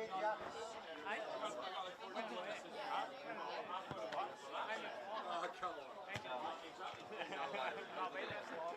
Oh, come on.